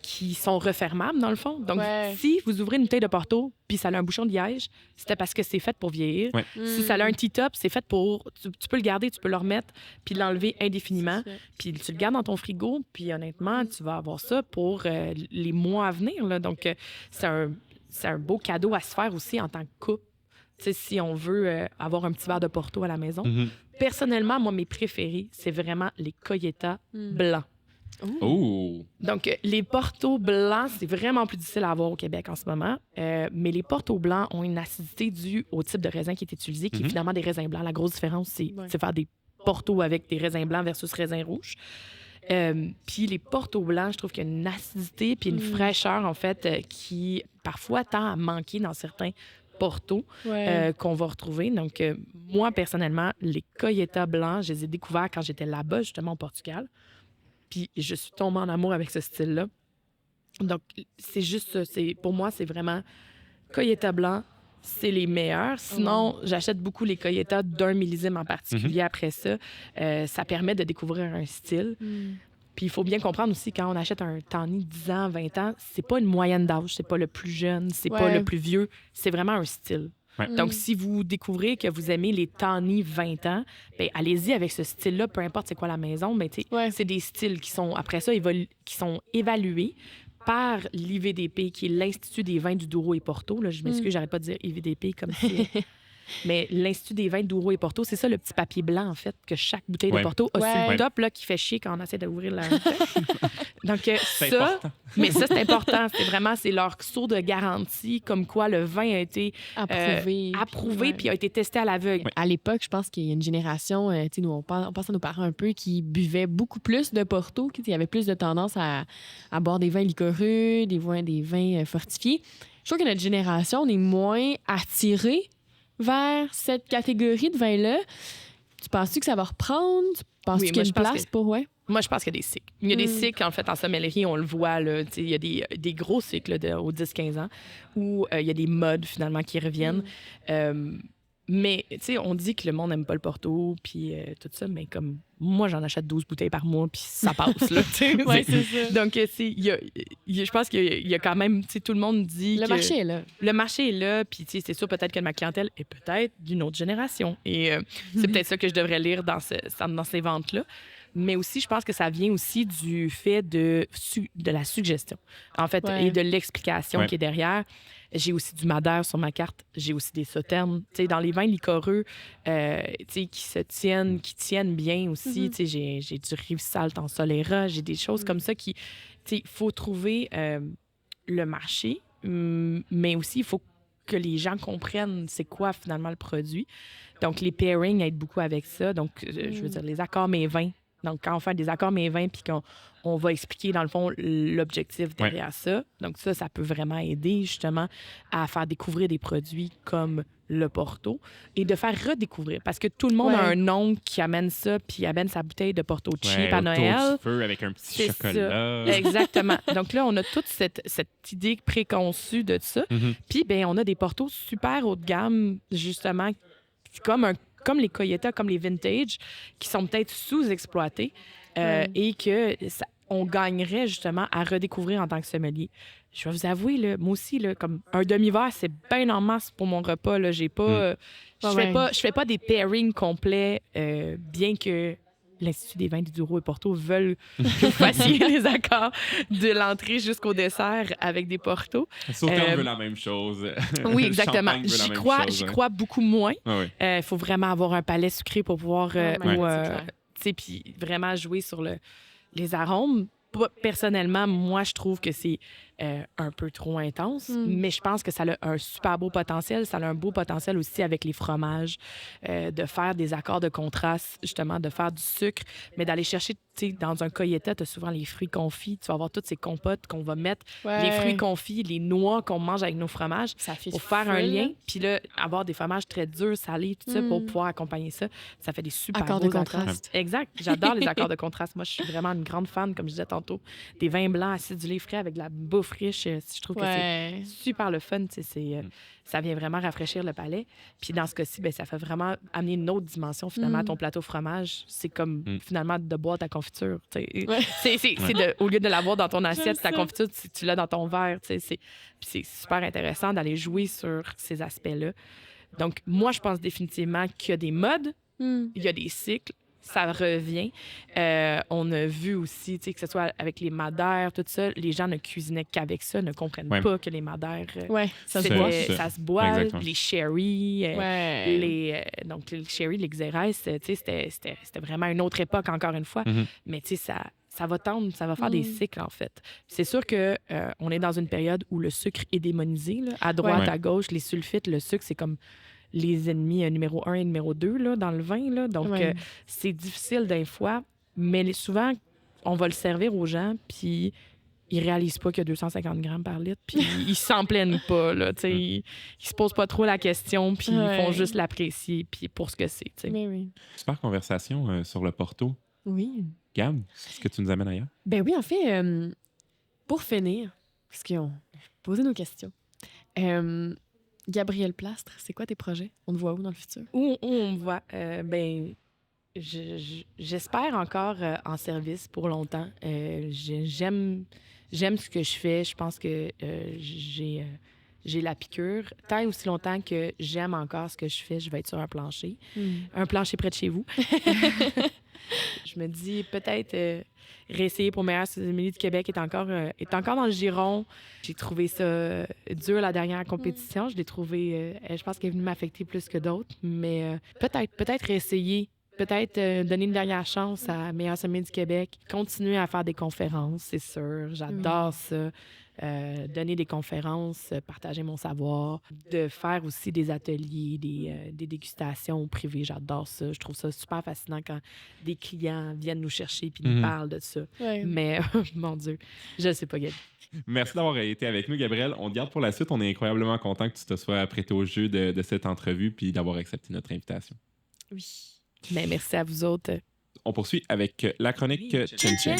qui sont refermables, dans le fond. Donc, Ouais. si vous ouvrez une bouteille de Porto, puis ça a un bouchon de liège, c'était parce que c'est fait pour vieillir. Ouais. Si ça a un T-top, c'est fait pour... Tu peux le garder, tu peux le remettre, puis l'enlever indéfiniment. Puis tu le gardes dans ton frigo, puis honnêtement, tu vas avoir ça pour les mois à venir. Là. Donc, c'est un beau cadeau à se faire aussi en tant que couple. Tu sais, si on veut avoir un petit verre de Porto à la maison. Mhm. Personnellement, moi, mes préférés, c'est vraiment les Coyeta blancs. Oh! Donc, les Porto blancs, c'est vraiment plus difficile à avoir au Québec en ce moment. Mais les Porto blancs ont une acidité due au type de raisin qui est utilisé, qui est finalement des raisins blancs. La grosse différence, c'est faire des Porto avec des raisins blancs versus raisins rouges. Puis les Porto blancs, je trouve qu'il y a une acidité puis une fraîcheur, en fait, qui parfois tend à manquer dans certains Porto qu'on va retrouver. Donc, moi, personnellement, les Coyeta blancs, je les ai découverts quand j'étais là-bas, justement, au Portugal. Puis je suis tombée en amour avec ce style-là. Donc, c'est juste ça. Pour moi, c'est vraiment Coyeta blanc, c'est les meilleurs. Sinon, j'achète beaucoup les Coyeta d'un millésime en particulier après ça. Ça permet de découvrir un style. Puis il faut bien comprendre aussi, quand on achète un Tawny 10 ans, 20 ans, c'est pas une moyenne d'âge, c'est pas le plus jeune, c'est pas le plus vieux, c'est vraiment un style. Ouais. Donc, si vous découvrez que vous aimez les Tawny 20 ans, ben allez-y avec ce style-là, peu importe c'est quoi la maison, mais c'est des styles qui sont, après ça, qui sont évalués par l'IVDP, qui est l'Institut des vins du Douro et Porto. Là, je m'excuse, j'arrête pas de dire IVDP comme si... Mais l'Institut des vins de Douro et Porto, c'est ça le petit papier blanc, en fait, que chaque bouteille de Porto a sur le top, là, qui fait chier quand on essaie d'ouvrir la bouteille. Donc, C'est ça, important. mais ça, c'est important. C'est leur sceau de garantie, comme quoi le vin a été approuvé puis a été testé à l'aveugle. À l'époque, je pense qu'il y a une génération, tu sais, nous, on pense à nos parents un peu, qui buvaient beaucoup plus de Porto, qui avait plus de tendance à boire des vins liquoreux, des vins fortifiés. Je trouve que notre génération, on est moins attirée vers cette catégorie de vins-là. Tu penses-tu que ça va reprendre? Tu penses-tu qu'il y a une place pour... Moi, je pense qu'il y a des cycles. Il y a des cycles, en fait, en sommellerie, on le voit, là, il y a des gros cycles aux 10-15 ans où il y a des modes, finalement, qui reviennent. Mais, tu sais, on dit que le monde n'aime pas le Porto, puis tout ça, mais comme moi, j'en achète 12 bouteilles par mois, puis ça passe, là, tu sais. Ouais, c'est ça. Donc, je pense qu'il y a quand même, tu sais, tout le monde dit Le que... marché est là. Le marché est là, puis tu sais, c'est sûr peut-être que ma clientèle est peut-être d'une autre génération. Et c'est peut-être ça que je devrais lire dans ces ventes-là. Mais aussi, je pense que ça vient aussi du fait de la suggestion, en fait, Ouais. et de l'explication Ouais. qui est derrière. J'ai aussi du madère sur ma carte. J'ai aussi des sauternes. Tu sais, dans les vins liquoreux, tu sais, qui tiennent bien aussi. Mhm. Tu sais, j'ai du Rive-Salte en Solera. J'ai des choses comme ça qui... Tu sais, il faut trouver le marché, mais aussi, il faut que les gens comprennent c'est quoi finalement le produit. Donc, les pairings aident beaucoup avec ça. Donc, je veux dire, les accords mes vins. Donc, quand on fait des accords mes vins, puis qu'on va expliquer, dans le fond, l'objectif derrière ça. Donc, ça peut vraiment aider, justement, à faire découvrir des produits comme le Porto et de faire redécouvrir. Parce que tout le monde a un oncle qui amène ça, puis amène sa bouteille de Porto cheap à Noël. Autour du feu avec un petit C'est chocolat. ça. Exactement. Donc là, on a toute cette idée préconçue de ça. Mhm. Puis, ben, on a des Portos super haut de gamme, justement, comme les Coyeta, comme les vintage, qui sont peut-être sous-exploités et on gagnerait justement à redécouvrir en tant que sommelier. Je vais vous avouer, là, moi aussi, là, comme un demi-verre, c'est bien en masse pour mon repas. Là. J'ai pas, je fais pas des pairings complets, bien que l'Institut des vins du Douro et Porto veulent que vous fassiez les accords de l'entrée jusqu'au dessert avec des Portos. Sauternes veut la même chose. Oui, exactement. Champagne veut la J'y même crois, chose, j'y hein. crois beaucoup moins. Ah oui. Faut vraiment avoir un palais sucré pour pouvoir c'est clair. tu sais, puis vraiment jouer sur les arômes. Personnellement, moi, je trouve que c'est un peu trop intense, mais je pense que ça a un super beau potentiel. Ça a un beau potentiel aussi avec les fromages, de faire des accords de contraste, justement, de faire du sucre, mais d'aller chercher, tu sais, dans un Coyeta, tu as souvent les fruits confits. Tu vas avoir toutes ces compotes qu'on va mettre, les fruits confits, les noix qu'on mange avec nos fromages, Ça fait pour faire un lien. Puis là, avoir des fromages très durs, salés, tout ça, pour pouvoir accompagner ça, ça fait des super Accords beaux de contraste. Exact. J'adore les accords de contraste. Moi, je suis vraiment une grande fan, comme je disais tantôt, des vins blancs acidulés frais avec de la bouffe riche. Je trouve que c'est super le fun. Tu sais, ça vient vraiment rafraîchir le palais. Puis dans ce cas-ci, ben, ça fait vraiment amener une autre dimension, finalement, à ton plateau fromage. C'est comme, finalement, de boire ta confiture. Tu sais. Au lieu de l'avoir dans ton assiette, ta confiture, tu l'as dans ton verre. Tu sais, puis c'est super intéressant d'aller jouer sur ces aspects-là. Donc, moi, je pense définitivement qu'il y a des modes, il y a des cycles, ça revient. On a vu aussi, tu sais, que ce soit avec les madères, tout ça, les gens ne cuisinaient qu'avec ça, ne comprennent pas que les madères, Ça se boit. ça se boit. Exactement. Les sherry, donc les sherry, les xérès, tu sais, c'était vraiment une autre époque, encore une fois. Mais tu sais, ça va tendre, ça va faire des cycles, en fait. C'est sûr que on est dans une période où le sucre est démonisé, là, à droite, à gauche, les sulfites, le sucre, c'est comme les ennemis numéro 1 et numéro 2 là, dans le vin. Là. Donc, c'est difficile d'un fois, mais souvent, on va le servir aux gens, puis ils réalisent pas qu'il y a 250 grammes par litre, puis ils s'en plaignent pas. Là, ils se posent pas trop la question, puis ils font juste l'apprécier puis pour ce que c'est. Mais oui. Super conversation sur le Porto. Oui. Gab, c'est ce que tu nous amènes ailleurs? Ben oui, en fait, pour finir, parce qu'on a posé nos questions, Gabrielle Plastre, c'est quoi tes projets? On te voit où dans le futur? Où on me voit? Ben, j'espère encore en service pour longtemps. J'aime ce que je fais. Je pense que j'ai la piqûre. Tant et aussi longtemps que j'aime encore ce que je fais, je vais être sur un plancher. Un plancher près de chez vous. Je me dis peut-être réessayer pour meilleur sommelier du Québec est encore dans le giron. J'ai trouvé ça dur la dernière compétition. Je l'ai trouvé, je pense qu'elle est venue m'affecter plus que d'autres, mais peut-être réessayer. Peut-être donner une dernière chance à Meilleur Sommet du Québec. Continuer à faire des conférences, c'est sûr. J'adore ça. Donner des conférences, partager mon savoir, de faire aussi des ateliers, des dégustations privées. J'adore ça. Je trouve ça super fascinant quand des clients viennent nous chercher puis nous parlent de ça. Ouais. Mais, mon Dieu, je ne sais pas, Gabi. Merci d'avoir été avec nous, Gabrielle. On te garde pour la suite. On est incroyablement content que tu te sois prêté au jeu de cette entrevue puis d'avoir accepté notre invitation. Oui. Mais merci à vous autres. On poursuit avec la chronique Chin Chin.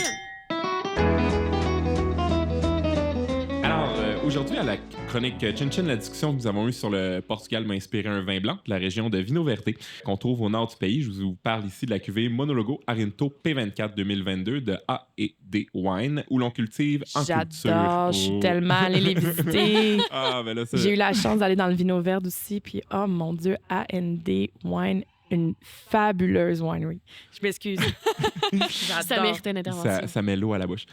Alors, Aujourd'hui, à la chronique Chin Chin, la discussion que nous avons eue sur le Portugal m'a inspiré un vin blanc de la région de Vinho Verde qu'on trouve au nord du pays. Je vous parle ici de la cuvée Monologo Arinto P24 2022 de A&D Wine, où l'on cultive en culture. J'adore, je suis tellement allée les visiter. Ben là, J'ai eu la chance d'aller dans le Vinho Verde aussi, puis oh mon Dieu, A&D Wine, une fabuleuse winery. Je m'excuse. Ça mérite une intervention. Ça met l'eau à la bouche.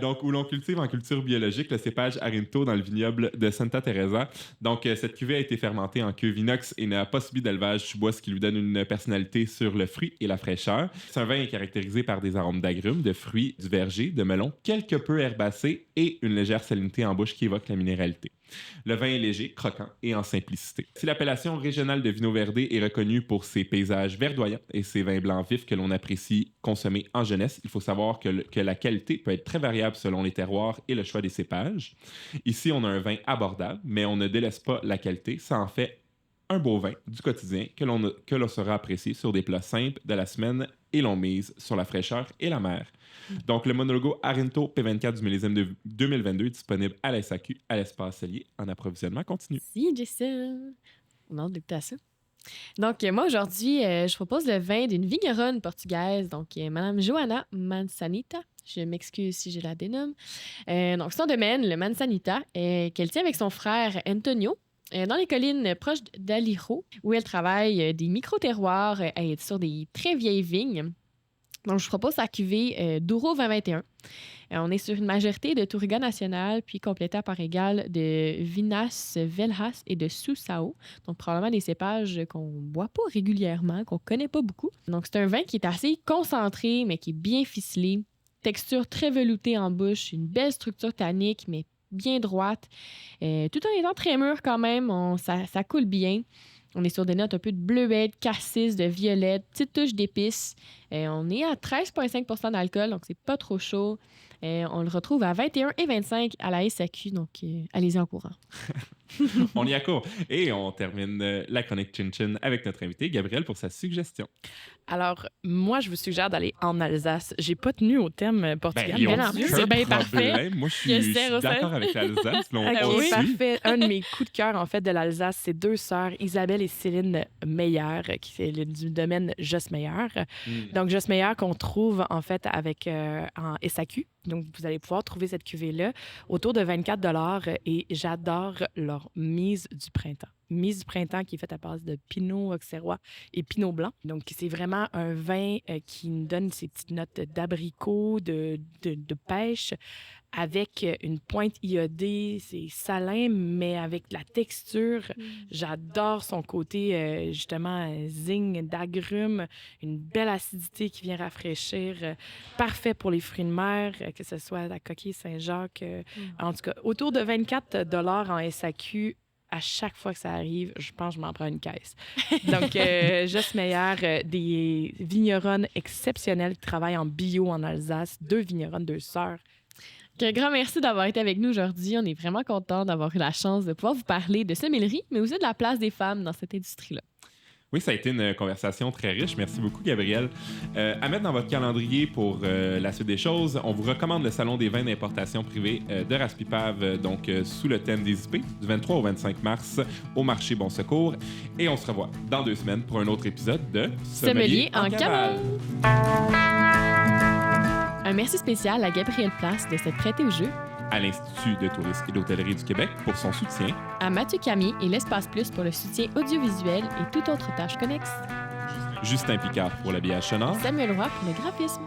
Donc, où l'on cultive en culture biologique le cépage Arinto dans le vignoble de Santa Teresa. Donc, cette cuvée a été fermentée en cuve inox et n'a pas subi d'élevage sous bois, ce qui lui donne une personnalité sur le fruit et la fraîcheur. C'est un vin caractérisé par des arômes d'agrumes, de fruits, du verger, de melon, quelque peu herbacé et une légère salinité en bouche qui évoque la minéralité. Le vin est léger, croquant et en simplicité. Si l'appellation régionale de Vinho Verde est reconnue pour ses paysages verdoyants et ses vins blancs vifs que l'on apprécie consommer en jeunesse, il faut savoir que la qualité peut être très variable selon les terroirs et le choix des cépages. Ici, on a un vin abordable, mais on ne délaisse pas la qualité. Ça en fait un beau vin du quotidien que l'on saura apprécier sur des plats simples de la semaine et l'on mise sur la fraîcheur et la mer. Donc, le Monologo Arinto P24 du millésime de 2022 est disponible à la SAQ, à l'Espace Cellier, en approvisionnement continu. Si, Jason. On a hâte d'écouter ça. Donc, moi, aujourd'hui, je propose le vin d'une vigneronne portugaise, donc Madame Joana Manzanita. Je m'excuse si je la dénomme. Donc, son domaine, le Manzanita, qu'elle tient avec son frère Antonio, dans les collines proches d'Alijo, où elle travaille des micro-terroirs sur des très vieilles vignes. Donc, je vous propose la cuvée Douro 2021. On est sur une majorité de Touriga nationale, puis complétée à part égale de Vinas Velhas et de Susao. Donc, probablement des cépages qu'on ne boit pas régulièrement, qu'on ne connaît pas beaucoup. Donc, c'est un vin qui est assez concentré, mais qui est bien ficelé. Texture très veloutée en bouche, une belle structure tannique, mais bien droite. Tout en étant très mûr quand même, ça coule bien. On est sur des notes un peu de bleuette, cassis, de violette, petite touche d'épices. On est à 13,5 % d'alcool, donc c'est pas trop chaud. On le retrouve à 21 et 25 à la SAQ, donc allez-y en courant. On y accourt. Et on termine la chronique Chin Chin avec notre invité, Gabriel, pour sa suggestion. Alors, moi, je vous suggère d'aller en Alsace. J'ai pas tenu au thème Portugal. Ben, en plus, c'est bien parfait. Moi, je suis d'accord avec l'Alsace. OK, parfait. Un de mes coups de cœur, en fait, de l'Alsace, c'est deux sœurs, Isabelle et Céline Meyer, qui c'est du domaine Joss Meyer. Donc, Joss Meyer qu'on trouve, en fait, avec en SAQ. Donc, vous allez pouvoir trouver cette cuvée-là autour de 24 $ et j'adore leur mise du printemps. Mise du printemps qui est faite à base de Pinot Auxerrois et Pinot Blanc. Donc, c'est vraiment un vin qui nous donne ces petites notes d'abricot, de pêche, avec une pointe iodée. C'est salin, mais avec de la texture. J'adore son côté, justement, zinc d'agrumes, une belle acidité qui vient rafraîchir. Parfait pour les fruits de mer, que ce soit la coquille Saint-Jacques. En tout cas, autour de 24 $ en SAQ. À chaque fois que ça arrive, je pense que je m'en prends une caisse. Donc, Joss Meyer, des vigneronnes exceptionnelles qui travaillent en bio en Alsace, deux vigneronnes, deux sœurs. Un grand merci d'avoir été avec nous aujourd'hui. On est vraiment contents d'avoir eu la chance de pouvoir vous parler de sommellerie, mais aussi de la place des femmes dans cette industrie-là. Oui, ça a été une conversation très riche. Merci beaucoup, Gabriel. À mettre dans votre calendrier pour la suite des choses, on vous recommande le Salon des vins d'importation privée de Raspipave, donc sous le thème des IP, du 23 au 25 mars au marché Bon Secours. Et on se revoit dans 2 semaines pour un autre épisode de Sommelier en cavale. Un merci spécial à Gabriel Place de s'être prêté au jeu, à l'Institut de tourisme et d'hôtellerie du Québec pour son soutien, à Mathieu Camier et l'Espace Plus pour le soutien audiovisuel et toute autre tâche connexe, Justin Picard pour l'habillage sonore, Samuel Roy pour le graphisme.